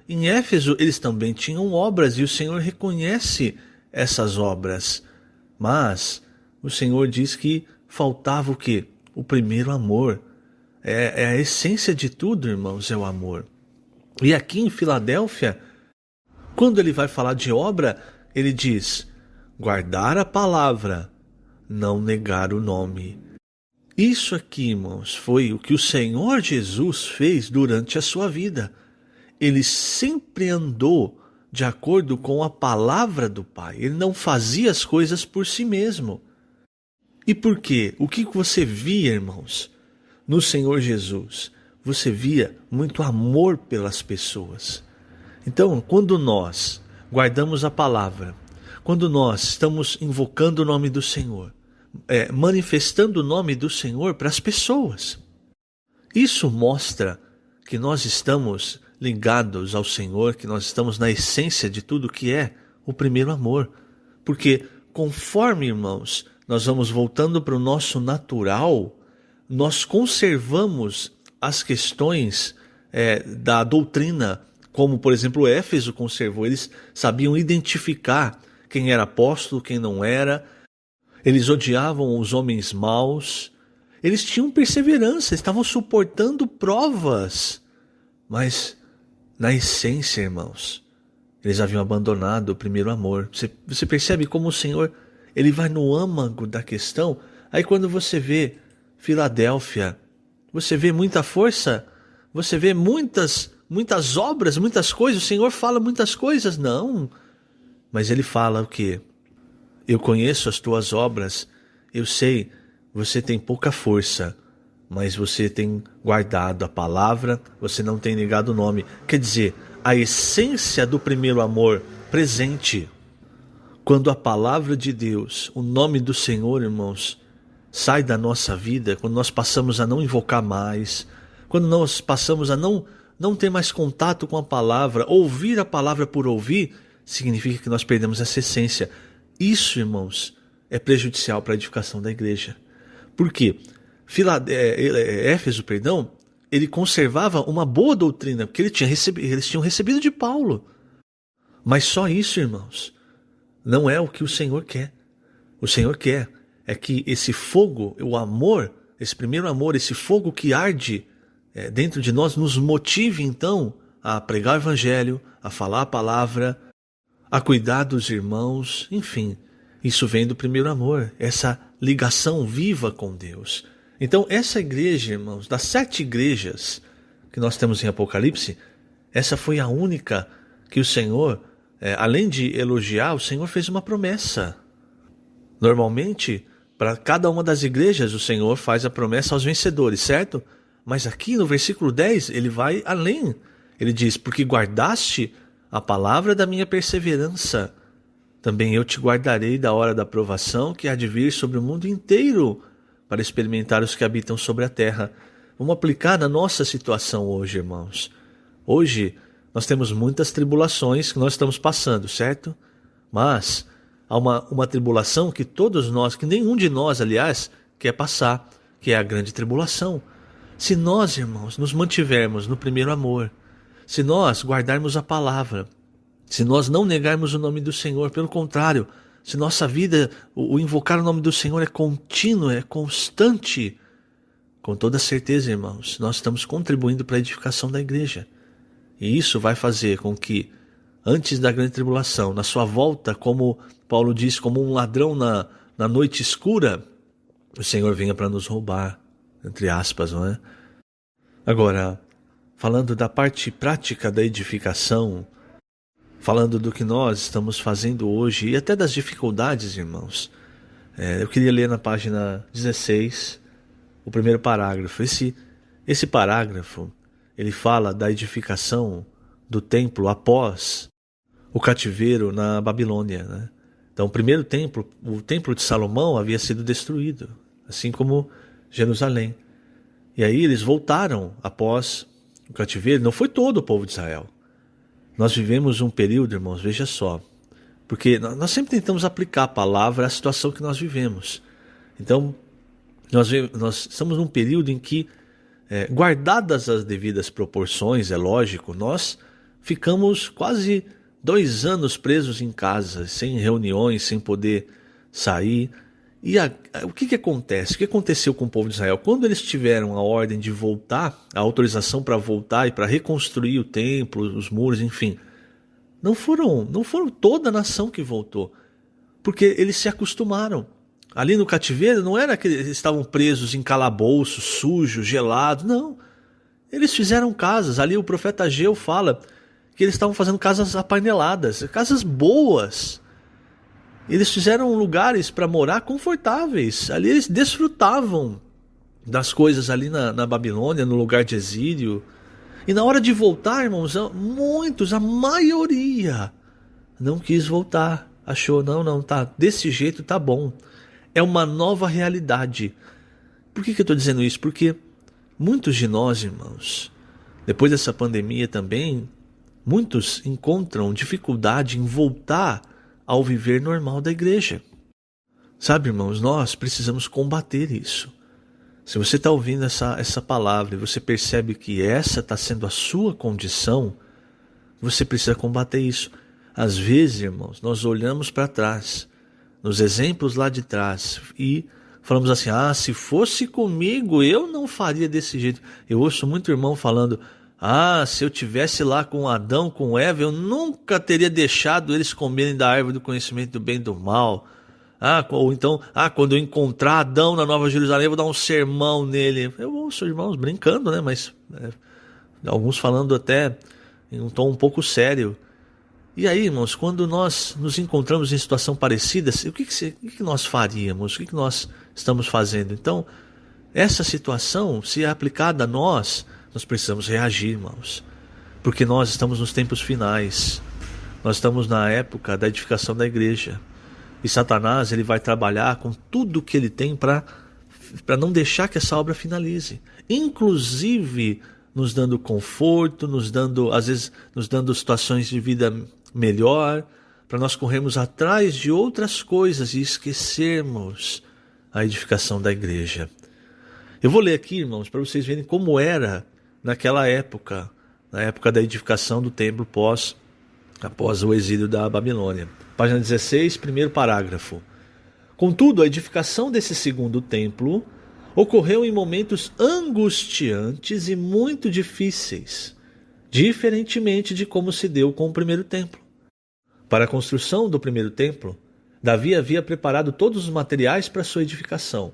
Em Éfeso eles também tinham obras e o Senhor reconhece essas obras. Mas o Senhor diz que faltava o quê? O primeiro amor. É a essência de tudo, irmãos, é o amor. E aqui em Filadélfia, quando ele vai falar de obra, ele diz: guardar a palavra, não negar o nome. Isso aqui, irmãos, foi o que o Senhor Jesus fez durante a sua vida. Ele sempre andou de acordo com a palavra do Pai. Ele não fazia as coisas por si mesmo. E por quê? O que você via, irmãos, no Senhor Jesus? Você via muito amor pelas pessoas. Então, quando nós guardamos a palavra, quando nós estamos invocando o nome do Senhor, manifestando o nome do Senhor para as pessoas, isso mostra que nós estamos ligados ao Senhor, que nós estamos na essência de tudo que é o primeiro amor. Porque conforme, irmãos, nós vamos voltando para o nosso natural, nós conservamos as questões da doutrina, como, por exemplo, Éfeso conservou. Eles sabiam identificar quem era apóstolo, quem não era. Eles odiavam os homens maus. Eles tinham perseverança, estavam suportando provas. Mas, na essência, irmãos, eles haviam abandonado o primeiro amor. Você percebe como o Senhor, ele vai no âmago da questão. Aí quando você vê Filadélfia, você vê muita força, você vê muitas obras, muitas coisas. O Senhor fala muitas coisas, não. Mas ele fala o quê? Eu conheço as tuas obras, eu sei, você tem pouca força, mas você tem guardado a palavra, você não tem negado o nome. Quer dizer, a essência do primeiro amor presente. Quando a palavra de Deus, o nome do Senhor, irmãos, sai da nossa vida, quando nós passamos a não invocar mais, quando nós passamos a não ter mais contato com a palavra, ouvir a palavra por ouvir, significa que nós perdemos essa essência. Isso, irmãos, é prejudicial para a edificação da igreja. Por quê? Éfeso, ele conservava uma boa doutrina, porque eles tinham recebido de Paulo. Mas só isso, irmãos, não é o que o Senhor quer. O Senhor quer é que esse fogo, o amor, esse primeiro amor, esse fogo que arde dentro de nós, nos motive então a pregar o evangelho, a falar a palavra, a cuidar dos irmãos, enfim. Isso vem do primeiro amor, essa ligação viva com Deus. Então essa igreja, irmãos, das 7 igrejas que nós temos em Apocalipse, essa foi a única que o Senhor, além de elogiar, o Senhor fez uma promessa. Normalmente, para cada uma das igrejas, o Senhor faz a promessa aos vencedores, certo? Mas aqui no versículo 10, ele vai além. Ele diz, porque guardaste a palavra da minha perseverança, também eu te guardarei da hora da provação que há de vir sobre o mundo inteiro, para experimentar os que habitam sobre a terra. Vamos aplicar na nossa situação hoje, irmãos. Hoje, nós temos muitas tribulações que nós estamos passando, certo? Mas há uma tribulação que todos nós, que nenhum de nós, aliás, quer passar, que é a grande tribulação. Se nós, irmãos, nos mantivermos no primeiro amor, se nós guardarmos a palavra, se nós não negarmos o nome do Senhor, pelo contrário, se nossa vida, o invocar o nome do Senhor é contínuo, é constante, com toda certeza, irmãos, nós estamos contribuindo para a edificação da igreja. E isso vai fazer com que, antes da grande tribulação, na sua volta, como Paulo diz, como um ladrão na noite escura, o Senhor venha para nos roubar, entre aspas, não é? Agora, falando da parte prática da edificação, falando do que nós estamos fazendo hoje e até das dificuldades, irmãos, eu queria ler na página 16 o primeiro parágrafo. Esse parágrafo, ele fala da edificação do templo após o cativeiro na Babilônia, né? Então, o primeiro templo, o templo de Salomão, havia sido destruído, assim como Jerusalém. E aí eles voltaram após o cativeiro. Não foi todo o povo de Israel. Nós vivemos um período, irmãos, veja só, porque nós sempre tentamos aplicar a palavra à situação que nós vivemos. Então, nós estamos num período em que, guardadas as devidas proporções, é lógico, nós ficamos quase 2 anos presos em casa, sem reuniões, sem poder sair. E o que acontece? O que aconteceu com o povo de Israel? Quando eles tiveram a ordem de voltar, a autorização para voltar e para reconstruir o templo, os muros, enfim, não foram toda a nação que voltou, porque eles se acostumaram. Ali no cativeiro não era que eles estavam presos em calabouços, sujos, gelados, não. Eles fizeram casas. Ali o profeta Ageu fala que eles estavam fazendo casas apaineladas, casas boas. Eles fizeram lugares para morar confortáveis. Ali eles desfrutavam das coisas ali na Babilônia, no lugar de exílio. E na hora de voltar, irmãos, muitos, a maioria, não quis voltar. Achou, não, tá, desse jeito tá bom. É uma nova realidade. Por que eu estou dizendo isso? Porque muitos de nós, irmãos, depois dessa pandemia também, muitos encontram dificuldade em voltar ao viver normal da igreja. Sabe, irmãos, nós precisamos combater isso. Se você está ouvindo essa palavra e você percebe que essa está sendo a sua condição, você precisa combater isso. Às vezes, irmãos, nós olhamos para trás, nos exemplos lá de trás, e falamos assim, se fosse comigo, eu não faria desse jeito. Eu ouço muito irmão falando, se eu tivesse lá com Adão, com Eva, eu nunca teria deixado eles comerem da árvore do conhecimento do bem e do mal. Ou então, quando eu encontrar Adão na Nova Jerusalém, eu vou dar um sermão nele. Eu ouço irmãos brincando, né? Mas alguns falando até em um tom um pouco sério. E aí, irmãos, quando nós nos encontramos em situação parecida, o que nós faríamos? O que nós estamos fazendo? Então, essa situação, se é aplicada a nós precisamos reagir, irmãos. Porque nós estamos nos tempos finais. Nós estamos na época da edificação da igreja. E Satanás, ele vai trabalhar com tudo que ele tem para não deixar que essa obra finalize. Inclusive, nos dando conforto, às vezes, nos dando situações de vida melhor, para nós corrermos atrás de outras coisas e esquecermos a edificação da igreja. Eu vou ler aqui, irmãos, para vocês verem como era naquela época, na época da edificação do templo após o exílio da Babilônia. Página 16, primeiro parágrafo. Contudo, a edificação desse segundo templo ocorreu em momentos angustiantes e muito difíceis, diferentemente de como se deu com o primeiro templo. Para a construção do primeiro templo, Davi havia preparado todos os materiais para sua edificação.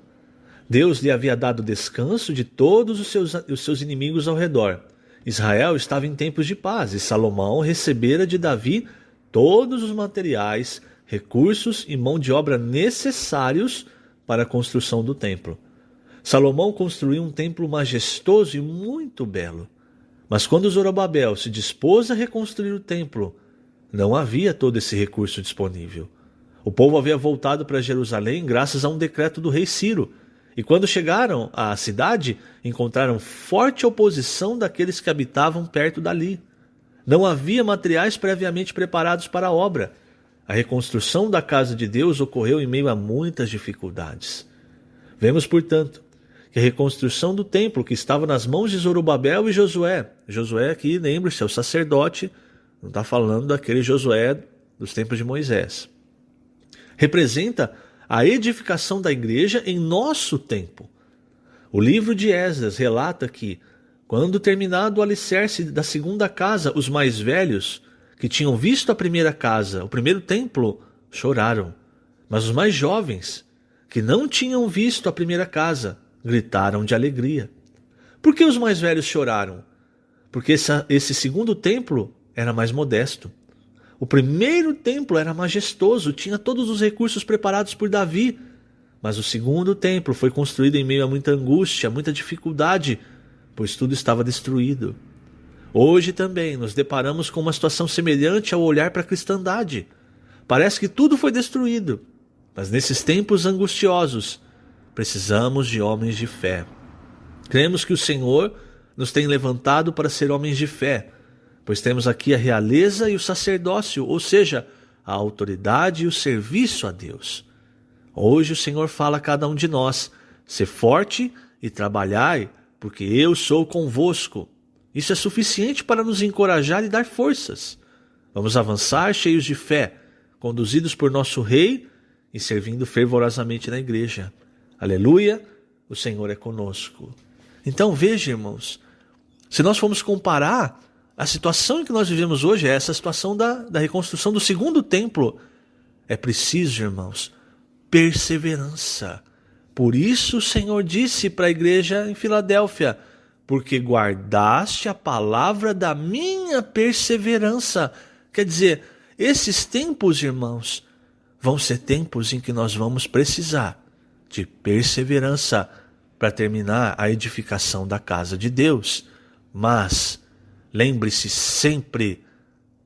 Deus lhe havia dado descanso de todos os seus inimigos ao redor. Israel estava em tempos de paz e Salomão recebera de Davi todos os materiais, recursos e mão de obra necessários para a construção do templo. Salomão construiu um templo majestoso e muito belo. Mas quando Zorobabel se dispôs a reconstruir o templo, não havia todo esse recurso disponível. O povo havia voltado para Jerusalém graças a um decreto do rei Ciro, e quando chegaram à cidade, encontraram forte oposição daqueles que habitavam perto dali. Não havia materiais previamente preparados para a obra. A reconstrução da casa de Deus ocorreu em meio a muitas dificuldades. Vemos, portanto, que a reconstrução do templo, que estava nas mãos de Zorobabel e Josué aqui, lembre-se, é o sacerdote, não está falando daquele Josué dos tempos de Moisés, representa a edificação da igreja em nosso tempo. O livro de Esdras relata que, quando terminado o alicerce da segunda casa, os mais velhos, que tinham visto a primeira casa, o primeiro templo, choraram. Mas os mais jovens, que não tinham visto a primeira casa, gritaram de alegria. Por que os mais velhos choraram? Porque esse segundo templo era mais modesto. O primeiro templo era majestoso, tinha todos os recursos preparados por Davi. Mas o segundo templo foi construído em meio a muita angústia, muita dificuldade, pois tudo estava destruído. Hoje também nos deparamos com uma situação semelhante ao olhar para a cristandade. Parece que tudo foi destruído, mas nesses tempos angustiosos, precisamos de homens de fé. Cremos que o Senhor nos tem levantado para ser homens de fé, pois temos aqui a realeza e o sacerdócio, ou seja, a autoridade e o serviço a Deus. Hoje o Senhor fala a cada um de nós: sê forte e trabalhai, porque eu sou convosco. Isso é suficiente para nos encorajar e dar forças. Vamos avançar cheios de fé, conduzidos por nosso Rei e servindo fervorosamente na igreja. Aleluia, o Senhor é conosco. Então veja, irmãos, se nós formos comparar a situação em que nós vivemos hoje, é essa situação da reconstrução do segundo templo. É preciso, irmãos, perseverança. Por isso o Senhor disse para a igreja em Filadélfia: porque guardaste a palavra da minha perseverança. Quer dizer, esses tempos, irmãos, vão ser tempos em que nós vamos precisar de perseverança para terminar a edificação da casa de Deus. Mas lembre-se sempre,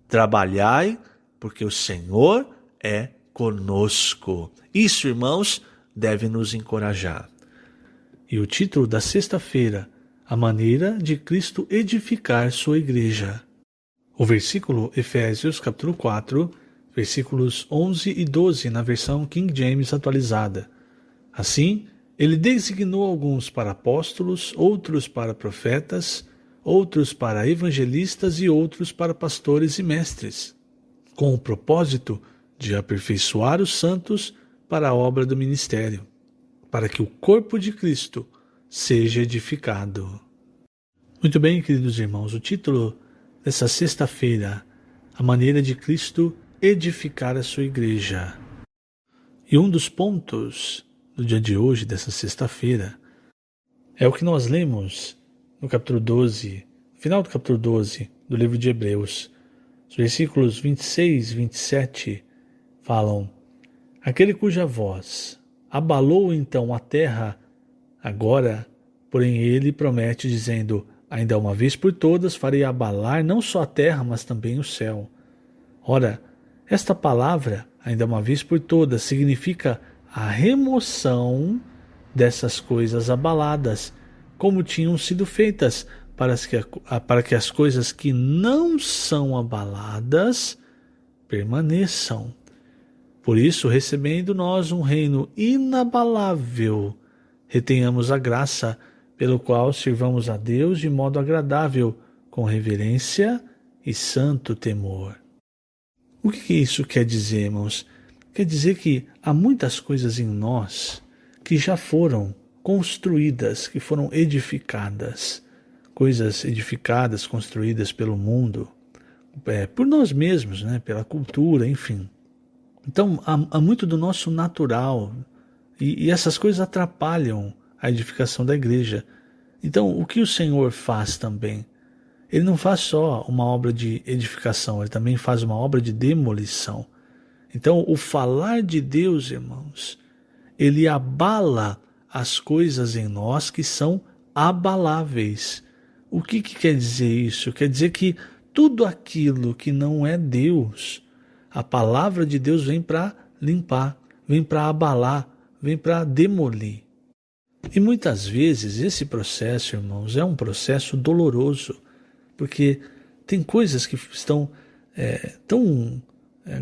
trabalhai, porque o Senhor é conosco. Isso, irmãos, deve nos encorajar. E o título da sexta-feira: a maneira de Cristo edificar sua igreja. O versículo Efésios capítulo 4, versículos 11 e 12 na versão King James atualizada. Assim, Ele designou alguns para apóstolos, outros para profetas, outros para evangelistas e outros para pastores e mestres, com o propósito de aperfeiçoar os santos para a obra do ministério, para que o corpo de Cristo seja edificado. Muito bem, queridos irmãos, o título dessa sexta-feira, a maneira de Cristo edificar a sua igreja. E um dos pontos do dia de hoje, dessa sexta-feira, é o que nós lemos no capítulo 12, final do capítulo 12 do livro de Hebreus. Os versículos 26 e 27 falam: aquele cuja voz abalou então a terra, agora, porém ele promete, dizendo: ainda uma vez por todas farei abalar não só a terra, mas também o céu. Ora, esta palavra, ainda uma vez por todas, significa a remoção dessas coisas abaladas, como tinham sido feitas, para que as coisas que não são abaladas permaneçam. Por isso, recebendo nós um reino inabalável, retenhamos a graça, pelo qual sirvamos a Deus de modo agradável, com reverência e santo temor. O que isso quer dizer, irmãos? Quer dizer que há muitas coisas em nós que já foram construídas, que foram edificadas, coisas edificadas, construídas pelo mundo, por nós mesmos, né? Pela cultura, enfim. Então, há muito do nosso natural, e essas coisas atrapalham a edificação da igreja. Então, o que o Senhor faz também? Ele não faz só uma obra de edificação, ele também faz uma obra de demolição. Então, o falar de Deus, irmãos, ele abala as coisas em nós que são abaláveis. O que quer dizer isso? Quer dizer que tudo aquilo que não é Deus, a palavra de Deus vem para limpar, vem para abalar, vem para demolir. E muitas vezes esse processo, irmãos, é um processo doloroso, porque tem coisas que estão tão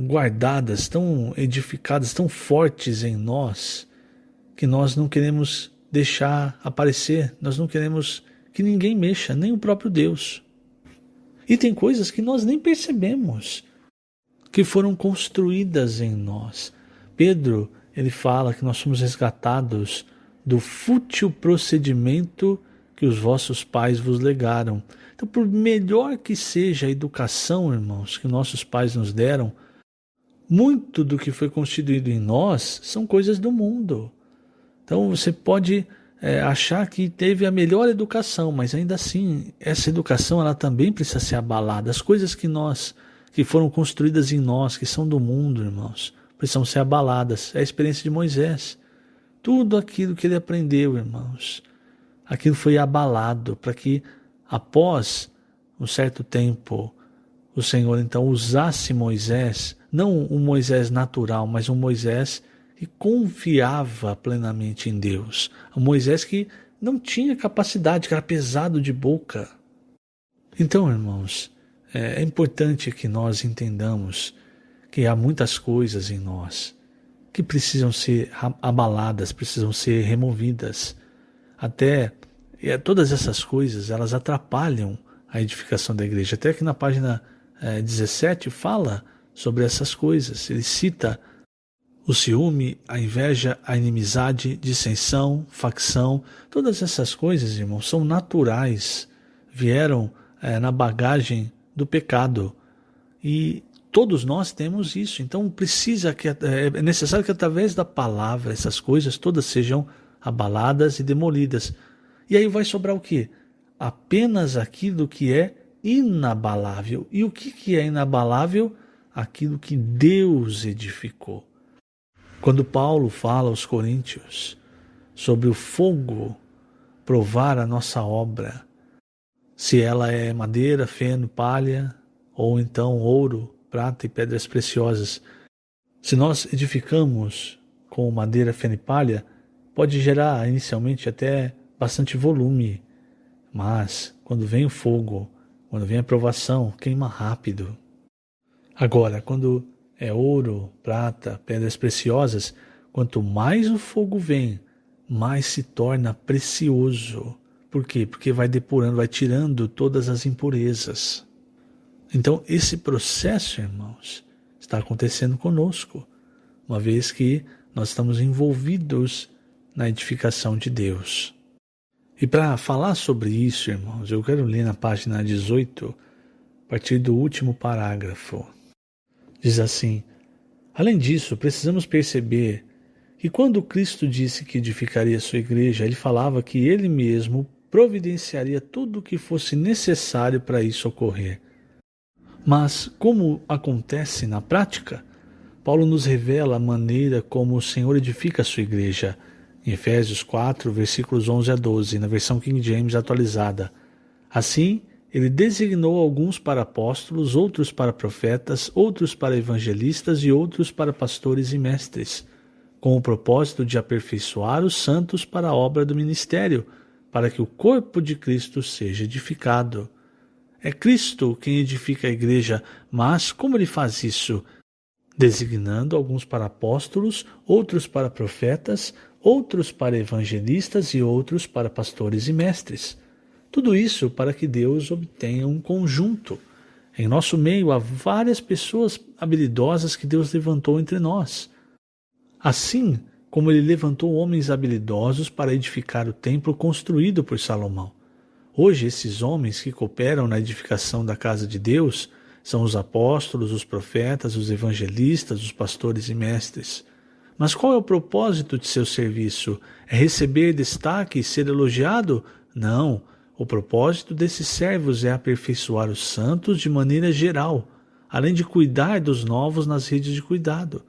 guardadas, tão edificadas, tão fortes em nós, que nós não queremos deixar aparecer, nós não queremos que ninguém mexa, nem o próprio Deus. E tem coisas que nós nem percebemos, que foram construídas em nós. Pedro, ele fala que nós somos resgatados do fútil procedimento que os vossos pais vos legaram. Então, por melhor que seja a educação, irmãos, que nossos pais nos deram, muito do que foi constituído em nós são coisas do mundo. Então, você pode achar que teve a melhor educação, mas ainda assim, essa educação ela também precisa ser abalada. As coisas que foram construídas em nós, que são do mundo, irmãos, precisam ser abaladas. É a experiência de Moisés. Tudo aquilo que ele aprendeu, irmãos, aquilo foi abalado para que, após um certo tempo, o Senhor então usasse Moisés, não um Moisés natural, mas um Moisés que confiava plenamente em Deus. Um Moisés que não tinha capacidade, que era pesado de boca. Então, irmãos, é importante que nós entendamos que há muitas coisas em nós que precisam ser abaladas, precisam ser removidas. Todas essas coisas, elas atrapalham a edificação da igreja. Até que na página 17 fala sobre essas coisas. Ele cita o ciúme, a inveja, a inimizade, dissensão, facção. Todas essas coisas, irmãos, são naturais, vieram na bagagem do pecado. E todos nós temos isso, então é necessário que através da palavra essas coisas todas sejam abaladas e demolidas. E aí vai sobrar o quê? Apenas aquilo que é inabalável. E o que é inabalável? Aquilo que Deus edificou. Quando Paulo fala aos Coríntios sobre o fogo provar a nossa obra, se ela é madeira, feno, palha, ou então ouro, prata e pedras preciosas. Se nós edificamos com madeira, feno e palha, pode gerar inicialmente até bastante volume, mas quando vem o fogo, quando vem a provação, queima rápido. Agora, quando é ouro, prata, pedras preciosas, quanto mais o fogo vem, mais se torna precioso. Por quê? Porque vai depurando, vai tirando todas as impurezas. Então, esse processo, irmãos, está acontecendo conosco, uma vez que nós estamos envolvidos na edificação de Deus. E para falar sobre isso, irmãos, eu quero ler na página 18, a partir do último parágrafo. Diz assim: além disso, precisamos perceber que quando Cristo disse que edificaria sua igreja, ele falava que ele mesmo providenciaria tudo o que fosse necessário para isso ocorrer. Mas, como acontece na prática, Paulo nos revela a maneira como o Senhor edifica a sua igreja, em Efésios 4, versículos 11 a 12, na versão King James atualizada. Assim, ele designou alguns para apóstolos, outros para profetas, outros para evangelistas e outros para pastores e mestres, com o propósito de aperfeiçoar os santos para a obra do ministério, para que o corpo de Cristo seja edificado. É Cristo quem edifica a igreja, mas como ele faz isso? Designando alguns para apóstolos, outros para profetas, outros para evangelistas e outros para pastores e mestres. Tudo isso para que Deus obtenha um conjunto. Em nosso meio há várias pessoas habilidosas que Deus levantou entre nós. Assim como ele levantou homens habilidosos para edificar o templo construído por Salomão. Hoje, esses homens que cooperam na edificação da casa de Deus são os apóstolos, os profetas, os evangelistas, os pastores e mestres. Mas qual é o propósito de seu serviço? É receber destaque e ser elogiado? Não. O propósito desses servos é aperfeiçoar os santos de maneira geral, além de cuidar dos novos nas redes de cuidado.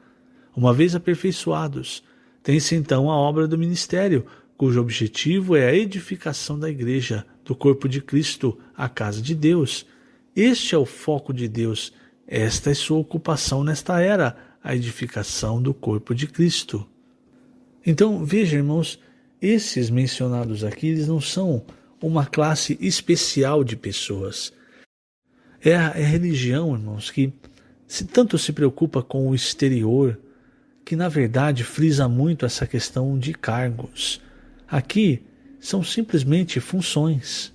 Uma vez aperfeiçoados, tem-se então a obra do ministério, cujo objetivo é a edificação da igreja, do corpo de Cristo, a casa de Deus. Este é o foco de Deus, esta é sua ocupação nesta era, a edificação do corpo de Cristo. Então, veja, irmãos, esses mencionados aqui, eles não são uma classe especial de pessoas. É a religião, irmãos, que tanto se preocupa com o exterior, que na verdade frisa muito essa questão de cargos. Aqui são simplesmente funções.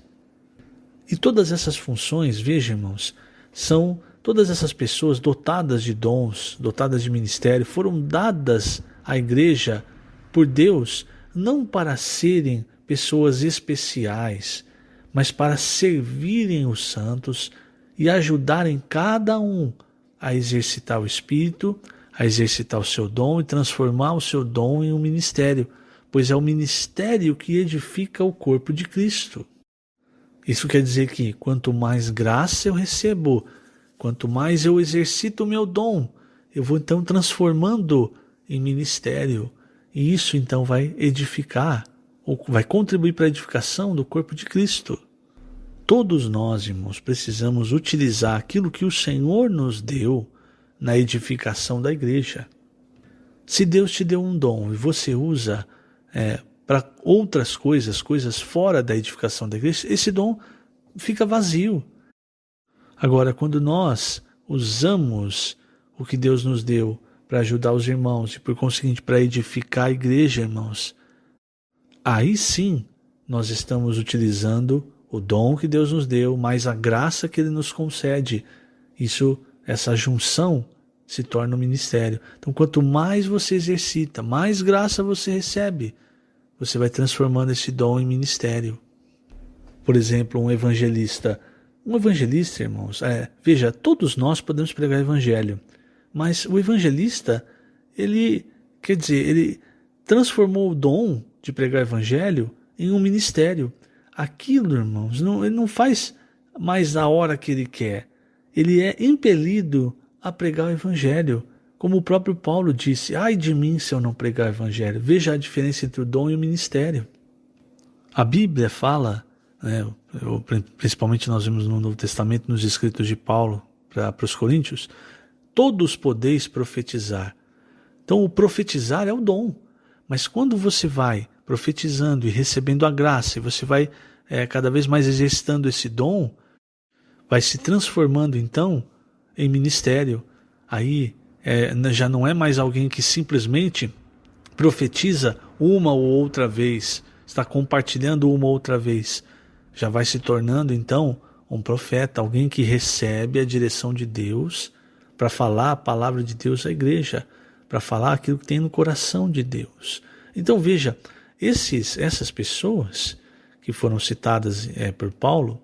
E todas essas funções, veja, irmãos, são todas essas pessoas dotadas de dons, dotadas de ministério, foram dadas à igreja por Deus, não para serem pessoas especiais, mas para servirem os santos e ajudarem cada um a exercitar o Espírito, a exercitar o seu dom e transformar o seu dom em um ministério, pois é o ministério que edifica o corpo de Cristo. Isso quer dizer que quanto mais graça eu recebo, quanto mais eu exercito o meu dom, eu vou então transformando em ministério. E isso então vai edificar, ou vai contribuir para a edificação do corpo de Cristo. Todos nós, irmãos, precisamos utilizar aquilo que o Senhor nos deu na edificação da igreja. Se Deus te deu um dom e você usa para outras coisas, coisas fora da edificação da igreja, esse dom fica vazio. Agora, quando nós usamos o que Deus nos deu para ajudar os irmãos e, por conseguinte, para edificar a igreja, irmãos, aí sim nós estamos utilizando o dom que Deus nos deu, mais a graça que Ele nos concede. Essa junção se torna um ministério. Então, quanto mais você exercita, mais graça você recebe. Você vai transformando esse dom em ministério. Por exemplo, um evangelista. Um evangelista, irmãos, veja, todos nós podemos pregar o evangelho. Mas o evangelista, ele transformou o dom de pregar o evangelho em um ministério. Aquilo, irmãos, ele não faz mais na hora que ele quer. Ele é impelido a pregar o evangelho. Como o próprio Paulo disse, ai de mim se eu não pregar o evangelho. Veja a diferença entre o dom e o ministério. A Bíblia fala, principalmente nós vemos no Novo Testamento, nos escritos de Paulo para os Coríntios, todos podeis profetizar. Então o profetizar é o dom. Mas quando você vai profetizando e recebendo a graça, e você vai cada vez mais exercitando esse dom, vai se transformando então em ministério. Aí já não é mais alguém que simplesmente profetiza uma ou outra vez, está compartilhando uma ou outra vez, já vai se tornando então um profeta, alguém que recebe a direção de Deus para falar a palavra de Deus à igreja, para falar aquilo que tem no coração de Deus. Então veja, essas pessoas que foram citadas por Paulo,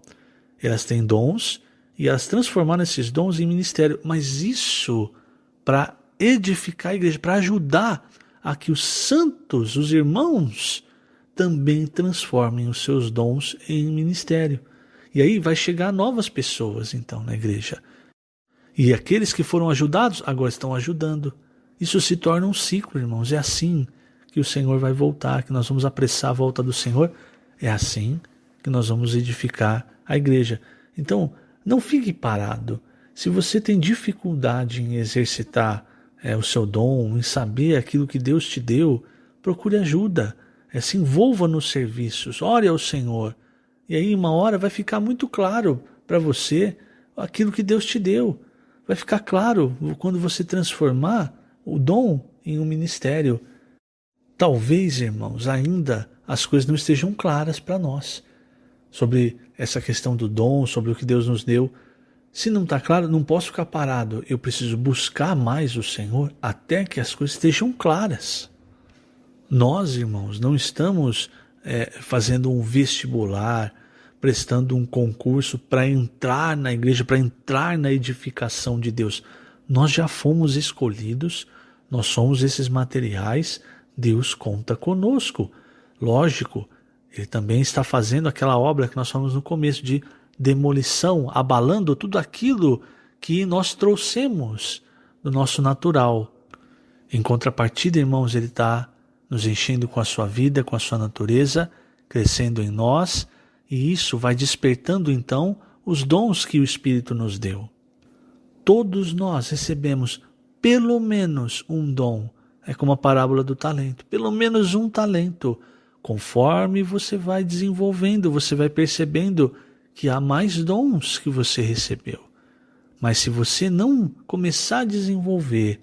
elas têm dons e elas transformaram esses dons em ministério, mas isso para edificar a igreja, para ajudar a que os santos, os irmãos, também transformem os seus dons em ministério. E aí vai chegar novas pessoas então na igreja. E aqueles que foram ajudados agora estão ajudando. Isso se torna um ciclo, irmãos. É assim que o Senhor vai voltar, que nós vamos apressar a volta do Senhor. É assim que nós vamos edificar a igreja. Então, não fique parado. Se você tem dificuldade em exercitar o seu dom, em saber aquilo que Deus te deu, procure ajuda. Se envolva nos serviços, ore ao Senhor. E aí uma hora vai ficar muito claro para você aquilo que Deus te deu. Vai ficar claro quando você transformar o dom em um ministério. Talvez, irmãos, ainda as coisas não estejam claras para nós sobre essa questão do dom, sobre o que Deus nos deu. Se não está claro, não posso ficar parado. Eu preciso buscar mais o Senhor até que as coisas estejam claras. Nós, irmãos, não estamos fazendo um vestibular, prestando um concurso para entrar na igreja, para entrar na edificação de Deus. Nós já fomos escolhidos, nós somos esses materiais, Deus conta conosco. Lógico, Ele também está fazendo aquela obra que nós falamos no começo de demolição, abalando tudo aquilo que nós trouxemos do nosso natural. Em contrapartida, irmãos, Ele está nos enchendo com a sua vida, com a sua natureza, crescendo em nós, e isso vai despertando então os dons que o Espírito nos deu. Todos nós recebemos pelo menos um dom. É como a parábola do talento, pelo menos um talento. Conforme você vai desenvolvendo, você vai percebendo que há mais dons que você recebeu. Mas se você não começar a desenvolver,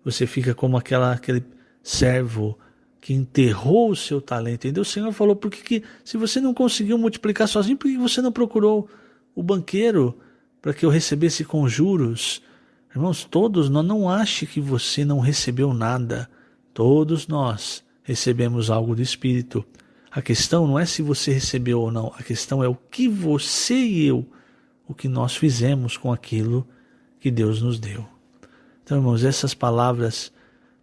você fica como aquele servo que enterrou o seu talento. E Deus, o Senhor falou, por que se você não conseguiu multiplicar sozinho, por que você não procurou o banqueiro para que eu recebesse com juros? Irmãos, todos nós, não ache que você não recebeu nada. Todos nós recebemos algo do Espírito. A questão não é se você recebeu ou não, a questão é o que você e eu, o que nós fizemos com aquilo que Deus nos deu. Então, irmãos, essas palavras,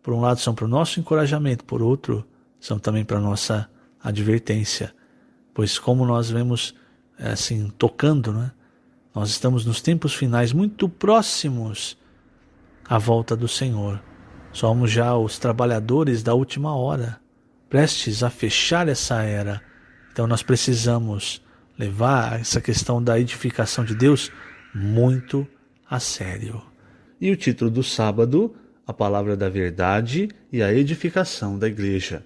por um lado, são para o nosso encorajamento, por outro, são também para a nossa advertência. Pois como nós vemos, assim, tocando, né? Nós estamos nos tempos finais muito próximos à volta do Senhor. Somos já os trabalhadores da última hora, prestes a fechar essa era. Então nós precisamos levar essa questão da edificação de Deus muito a sério. E o título do sábado, a palavra da verdade e a edificação da igreja.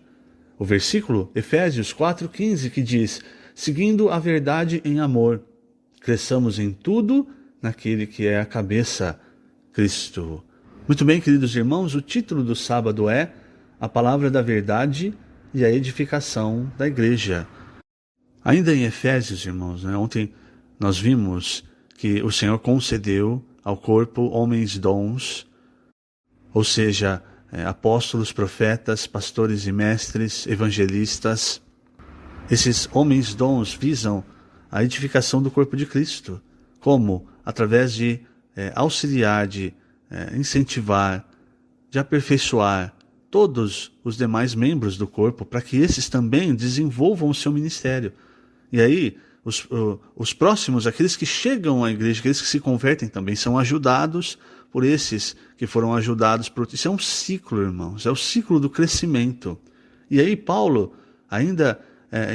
O versículo, Efésios 4,15, que diz, seguindo a verdade em amor, cresçamos em tudo naquele que é a cabeça, Cristo. Muito bem, queridos irmãos, o título do sábado é a palavra da verdade e a edificação da igreja. Ainda em Efésios, irmãos, ontem nós vimos que o Senhor concedeu ao corpo homens dons, ou seja, apóstolos, profetas, pastores e mestres, evangelistas. Esses homens dons visam a edificação do corpo de Cristo. Como? Através de auxiliar, de incentivar, de aperfeiçoar todos os demais membros do corpo, para que esses também desenvolvam o seu ministério. E aí, os próximos, aqueles que chegam à igreja, aqueles que se convertem também, são ajudados por esses que foram ajudados por outros. Isso é um ciclo, irmãos, é o ciclo do crescimento. E aí Paulo, ainda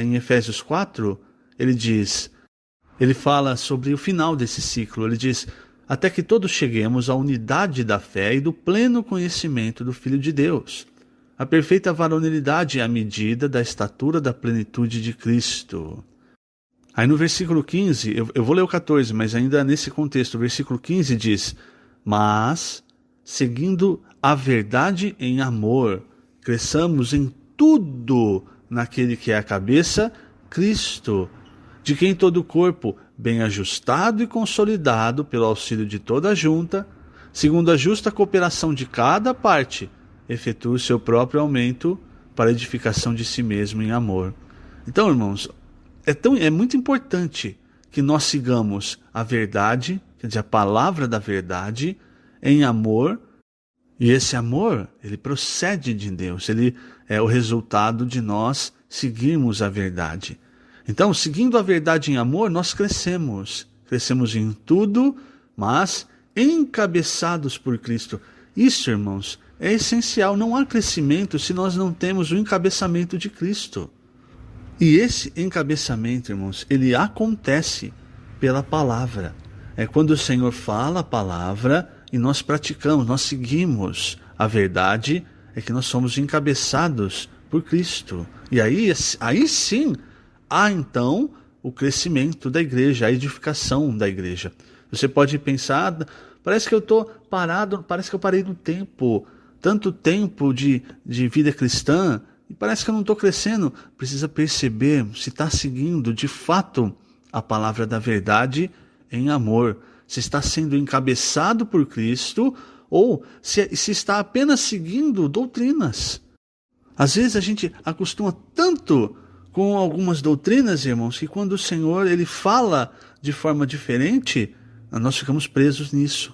em Efésios 4, ele fala sobre o final desse ciclo. Ele diz, até que todos cheguemos à unidade da fé e do pleno conhecimento do Filho de Deus. A perfeita varonilidade é a medida da estatura da plenitude de Cristo. Aí no versículo 15, eu vou ler o 14, mas ainda nesse contexto, o versículo 15 diz, mas, seguindo a verdade em amor, cresçamos em tudo naquele que é a cabeça, Cristo, de quem todo o corpo, bem ajustado e consolidado pelo auxílio de toda a junta, segundo a justa cooperação de cada parte, efetua o seu próprio aumento para a edificação de si mesmo em amor. Então, irmãos, é muito importante que nós sigamos a verdade, quer dizer, a palavra da verdade, em amor. E esse amor, ele procede de Deus, ele é o resultado de nós seguirmos a verdade. Então, seguindo a verdade em amor, nós crescemos em tudo, mas encabeçados por Cristo. Isso, irmãos, é essencial. Não há crescimento se nós não temos o encabeçamento de Cristo. E esse encabeçamento, irmãos, ele acontece pela palavra. É quando o Senhor fala a palavra e nós praticamos, nós seguimos a verdade, é que nós somos encabeçados por Cristo. E aí sim, há então o crescimento da igreja, a edificação da igreja. Você pode pensar, parece que eu estou parado, parece que eu parei no tempo, tanto tempo de vida cristã, e parece que eu não estou crescendo. Precisa perceber se está seguindo de fato a palavra da verdade em amor. Se está sendo encabeçado por Cristo ou se está apenas seguindo doutrinas. Às vezes a gente acostuma tanto com algumas doutrinas, irmãos, que quando o Senhor ele fala de forma diferente, nós ficamos presos nisso.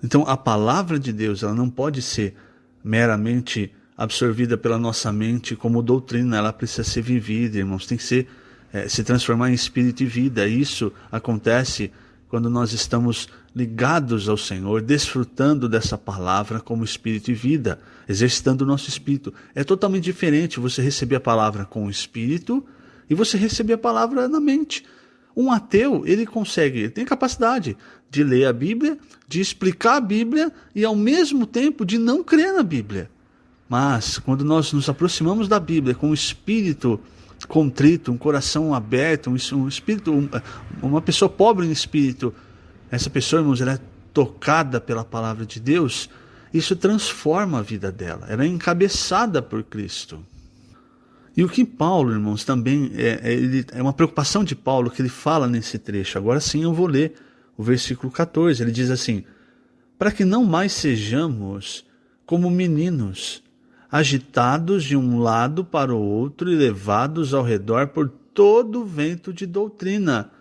Então a palavra de Deus ela não pode ser meramente absorvida pela nossa mente como doutrina, ela precisa ser vivida, irmãos, tem que se transformar em espírito e vida. Isso acontece quando nós estamos ligados ao Senhor, desfrutando dessa palavra como espírito e vida, exercitando o nosso espírito. É totalmente diferente você receber a palavra com o espírito e você receber a palavra na mente. Um ateu, ele tem capacidade de ler a Bíblia, de explicar a Bíblia e ao mesmo tempo de não crer na Bíblia. Mas quando nós nos aproximamos da Bíblia com o espírito contrito, um coração aberto, um espírito, uma pessoa pobre em espírito, essa pessoa, irmãos, ela é tocada pela palavra de Deus, isso transforma a vida dela, ela é encabeçada por Cristo. E o que Paulo, irmãos, também é uma preocupação de Paulo que ele fala nesse trecho. Agora sim eu vou ler o versículo 14, ele diz assim: para que não mais sejamos como meninos, agitados de um lado para o outro e levados ao redor por todo o vento de doutrina,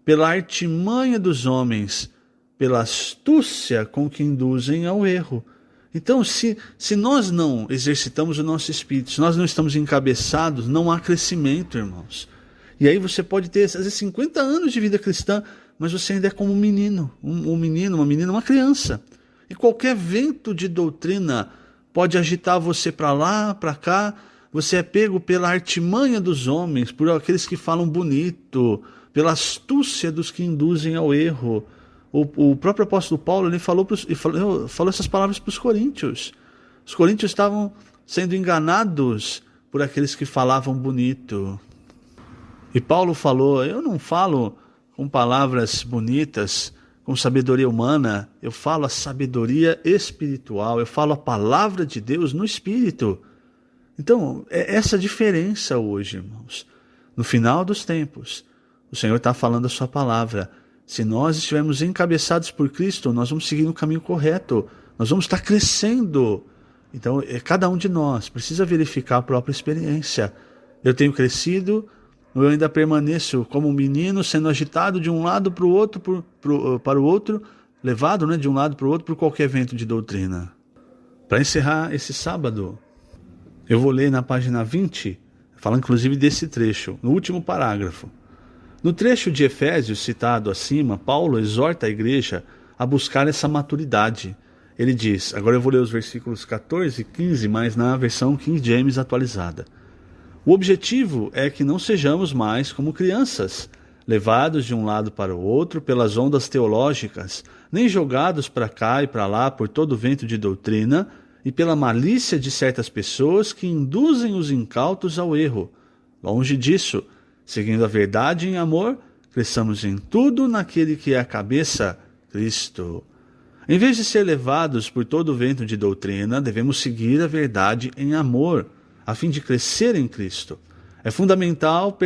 pela artimanha dos homens, pela astúcia com que induzem ao erro. Então, se nós não exercitamos o nosso espírito, se nós não estamos encabeçados, não há crescimento, irmãos. E aí você pode ter, às vezes, 50 anos de vida cristã, mas você ainda é como um menino, uma menina, uma criança. E qualquer vento de doutrina pode agitar você para lá, para cá. Você é pego pela artimanha dos homens, por aqueles que falam bonito, pela astúcia dos que induzem ao erro. O próprio apóstolo Paulo ele falou essas palavras para os coríntios. Os coríntios estavam sendo enganados por aqueles que falavam bonito. E Paulo falou: eu não falo com palavras bonitas, com sabedoria humana, eu falo a sabedoria espiritual, eu falo a palavra de Deus no Espírito. Então, é essa diferença hoje, irmãos. No final dos tempos, o Senhor está falando a sua palavra. Se nós estivermos encabeçados por Cristo, nós vamos seguir no caminho correto, nós vamos estar crescendo. Então, cada um de nós precisa verificar a própria experiência. Eu tenho crescido, eu ainda permaneço como um menino sendo agitado de um lado para o outro, para o outro, levado de um lado para o outro por qualquer vento de doutrina. Para encerrar esse sábado, eu vou ler na página 20, fala inclusive desse trecho, no último parágrafo. No trecho de Efésios citado acima, Paulo exorta a igreja a buscar essa maturidade. Ele diz, agora eu vou ler os versículos 14 e 15, mas na versão King James atualizada. O objetivo é que não sejamos mais como crianças, levados de um lado para o outro pelas ondas teológicas, nem jogados para cá e para lá por todo vento de doutrina e pela malícia de certas pessoas que induzem os incautos ao erro. Longe disso, seguindo a verdade em amor, cresçamos em tudo naquele que é a cabeça, Cristo. Em vez de ser levados por todo vento de doutrina, devemos seguir a verdade em amor. a fim de crescer em Cristo. É fundamental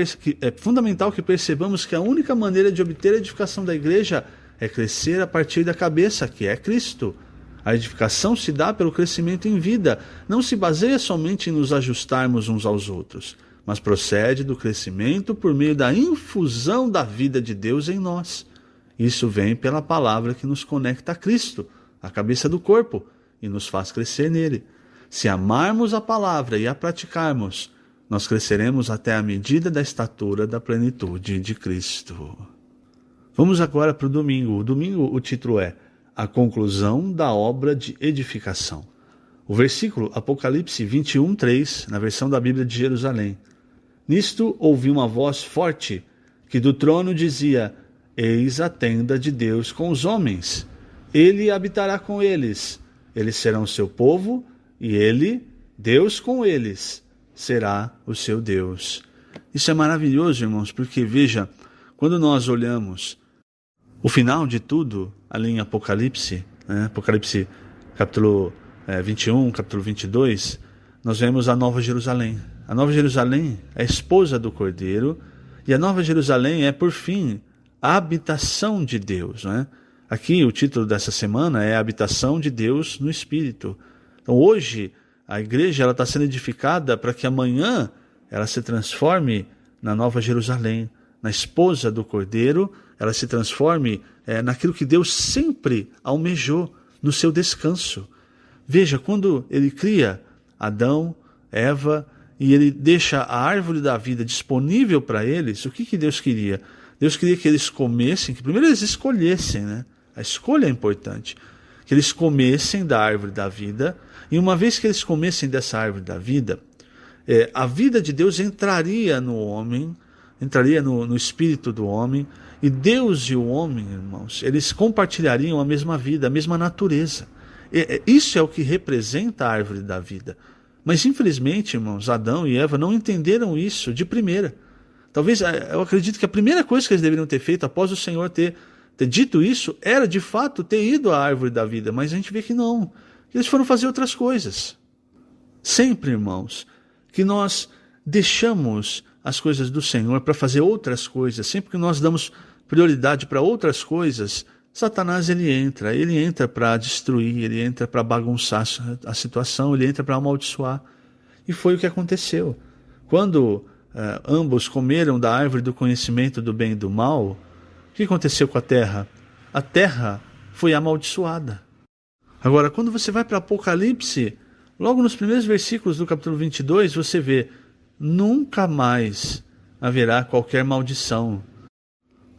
que percebamos que a única maneira de obter a edificação da igreja é crescer a partir da cabeça, que é Cristo. A edificação se dá pelo crescimento em vida, não se baseia somente em nos ajustarmos uns aos outros, mas procede do crescimento por meio da infusão da vida de Deus em nós. Isso vem pela palavra que nos conecta a Cristo, a cabeça do corpo, e nos faz crescer nele. Se amarmos a palavra e a praticarmos, nós cresceremos até a medida da estatura da plenitude de Cristo. Vamos agora para o domingo. O domingo, o título é A Conclusão da Obra de Edificação. O versículo Apocalipse 21:3, na versão da Bíblia de Jerusalém. Nisto ouvi uma voz forte, que do trono dizia: Eis a tenda de Deus com os homens. Ele habitará com eles. Eles serão seu povo, e ele, Deus com eles, será o seu Deus. Isso é maravilhoso, irmãos, porque veja, quando nós olhamos o final de tudo, ali em Apocalipse, Apocalipse capítulo 21, capítulo 22, nós vemos a Nova Jerusalém. A Nova Jerusalém é a esposa do Cordeiro, e a Nova Jerusalém é, por fim, a habitação de Deus. Aqui o título dessa semana é a habitação de Deus no Espírito. Então hoje a igreja está sendo edificada para que amanhã ela se transforme na Nova Jerusalém, na esposa do Cordeiro, ela se transforme naquilo que Deus sempre almejou, no seu descanso. Veja, quando ele cria Adão, Eva, e ele deixa a árvore da vida disponível para eles, o que Deus queria? Deus queria que eles comessem, que primeiro eles escolhessem, A escolha é importante. Que eles comessem da árvore da vida, e uma vez que eles comessem dessa árvore da vida, a vida de Deus entraria no homem, entraria no espírito do homem, e Deus e o homem, irmãos, eles compartilhariam a mesma vida, a mesma natureza. Isso é o que representa a árvore da vida. Mas infelizmente, irmãos, Adão e Eva não entenderam isso de primeira. Talvez, eu acredito que a primeira coisa que eles deveriam ter feito após o Senhor ter dito isso, era de fato ter ido à árvore da vida, mas a gente vê que não, que eles foram fazer outras coisas. Sempre, irmãos, que nós deixamos as coisas do Senhor para fazer outras coisas, sempre que nós damos prioridade para outras coisas, Satanás ele entra para destruir, ele entra para bagunçar a situação, ele entra para amaldiçoar. E foi o que aconteceu. Quando ambos comeram da árvore do conhecimento do bem e do mal, o que aconteceu com a terra? A terra foi amaldiçoada. Agora, quando você vai para Apocalipse, logo nos primeiros versículos do capítulo 22, você vê: nunca mais haverá qualquer maldição.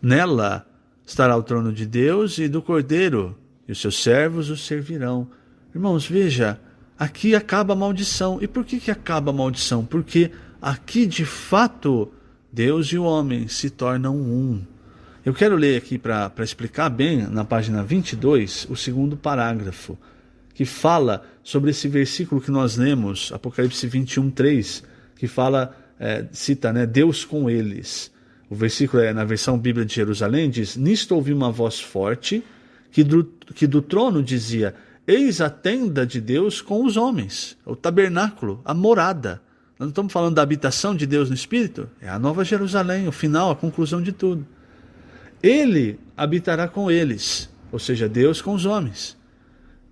Nela estará o trono de Deus e do Cordeiro, e os seus servos o servirão. Irmãos, veja, aqui acaba a maldição. E por que acaba a maldição? Porque aqui, de fato, Deus e o homem se tornam um. Eu quero ler aqui para explicar bem, na página 22, o segundo parágrafo, que fala sobre esse versículo que nós lemos, Apocalipse 21:3, que fala, cita, Deus com eles. O versículo na versão Bíblia de Jerusalém, diz: Nisto ouvi uma voz forte, que do trono dizia: Eis a tenda de Deus com os homens, o tabernáculo, a morada. Nós não estamos falando da habitação de Deus no Espírito, é a Nova Jerusalém, o final, a conclusão de tudo. Ele habitará com eles, ou seja, Deus com os homens.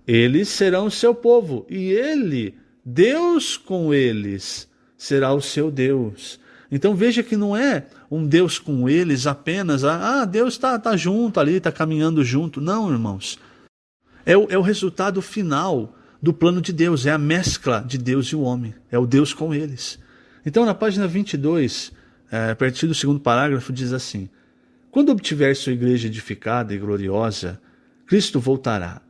Eles serão o seu povo, e ele, Deus com eles, será o seu Deus. Então veja que não é um Deus com eles apenas, Deus está junto ali, está caminhando junto. Não, irmãos. É o resultado final do plano de Deus, é a mescla de Deus e o homem, é o Deus com eles. Então na página 22, a partir do segundo parágrafo, diz assim: Quando obtiver sua igreja edificada e gloriosa, Cristo voltará.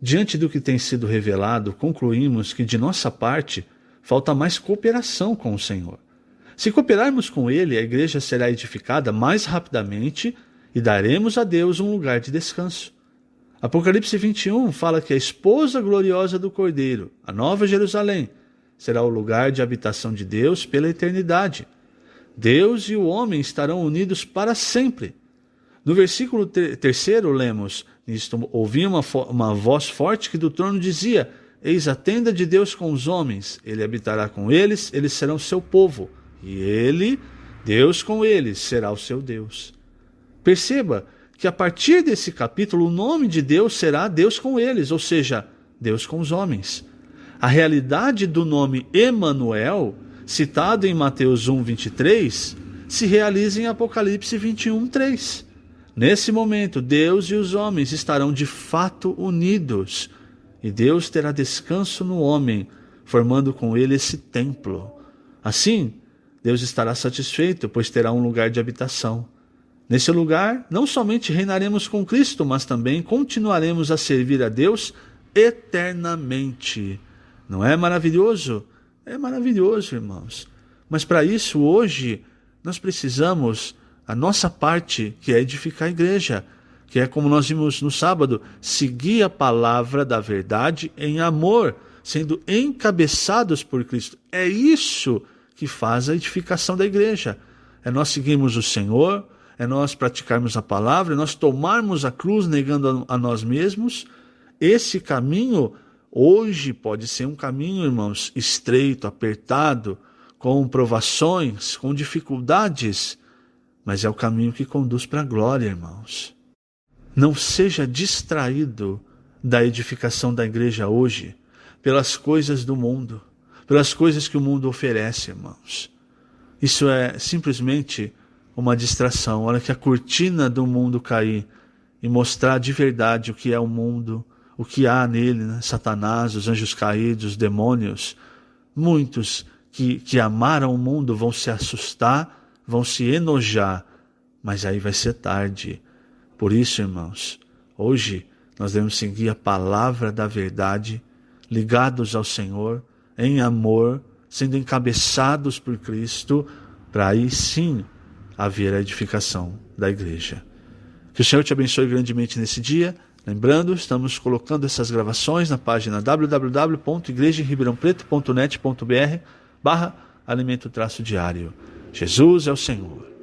Diante do que tem sido revelado, concluímos que de nossa parte falta mais cooperação com o Senhor. Se cooperarmos com Ele, a igreja será edificada mais rapidamente e daremos a Deus um lugar de descanso. Apocalipse 21 fala que a esposa gloriosa do Cordeiro, a Nova Jerusalém, será o lugar de habitação de Deus pela eternidade. Deus e o homem estarão unidos para sempre. No versículo 3 lemos: Nisto ouvi uma voz forte que do trono dizia: eis a tenda de Deus com os homens, ele habitará com eles, eles serão seu povo, e ele, Deus com eles, será o seu Deus. Perceba que a partir desse capítulo o nome de Deus será Deus com eles, ou seja, Deus com os homens. A realidade do nome Emanuel, citado em Mateus 1:23, se realiza em Apocalipse 21:3. Nesse momento, Deus e os homens estarão de fato unidos, e Deus terá descanso no homem, formando com ele esse templo. Assim, Deus estará satisfeito, pois terá um lugar de habitação. Nesse lugar, não somente reinaremos com Cristo, mas também continuaremos a servir a Deus eternamente. Não é maravilhoso? É maravilhoso, irmãos. Mas para isso, hoje, nós precisamos, a nossa parte, que é edificar a igreja, que é como nós vimos no sábado, seguir a palavra da verdade em amor, sendo encabeçados por Cristo. É isso que faz a edificação da igreja. É nós seguirmos o Senhor, é nós praticarmos a palavra, é nós tomarmos a cruz negando a nós mesmos. Esse caminho, hoje, pode ser um caminho, irmãos, estreito, apertado, com provações, com dificuldades, mas é o caminho que conduz para a glória, irmãos. Não seja distraído da edificação da igreja hoje pelas coisas do mundo, pelas coisas que o mundo oferece, irmãos. Isso é simplesmente uma distração. Hora que a cortina do mundo cair e mostrar de verdade o que é o mundo, o que há nele, né? Satanás, os anjos caídos, os demônios, muitos que amaram o mundo vão se assustar, vão se enojar, mas aí vai ser tarde. Por isso, irmãos, hoje nós devemos seguir a palavra da verdade, ligados ao Senhor, em amor, sendo encabeçados por Cristo, para aí sim haver a edificação da igreja. Que o Senhor te abençoe grandemente nesse dia. Lembrando, estamos colocando essas gravações na página www.igrejaemribeirãopreto.net.br/alimento-diário. Jesus é o Senhor.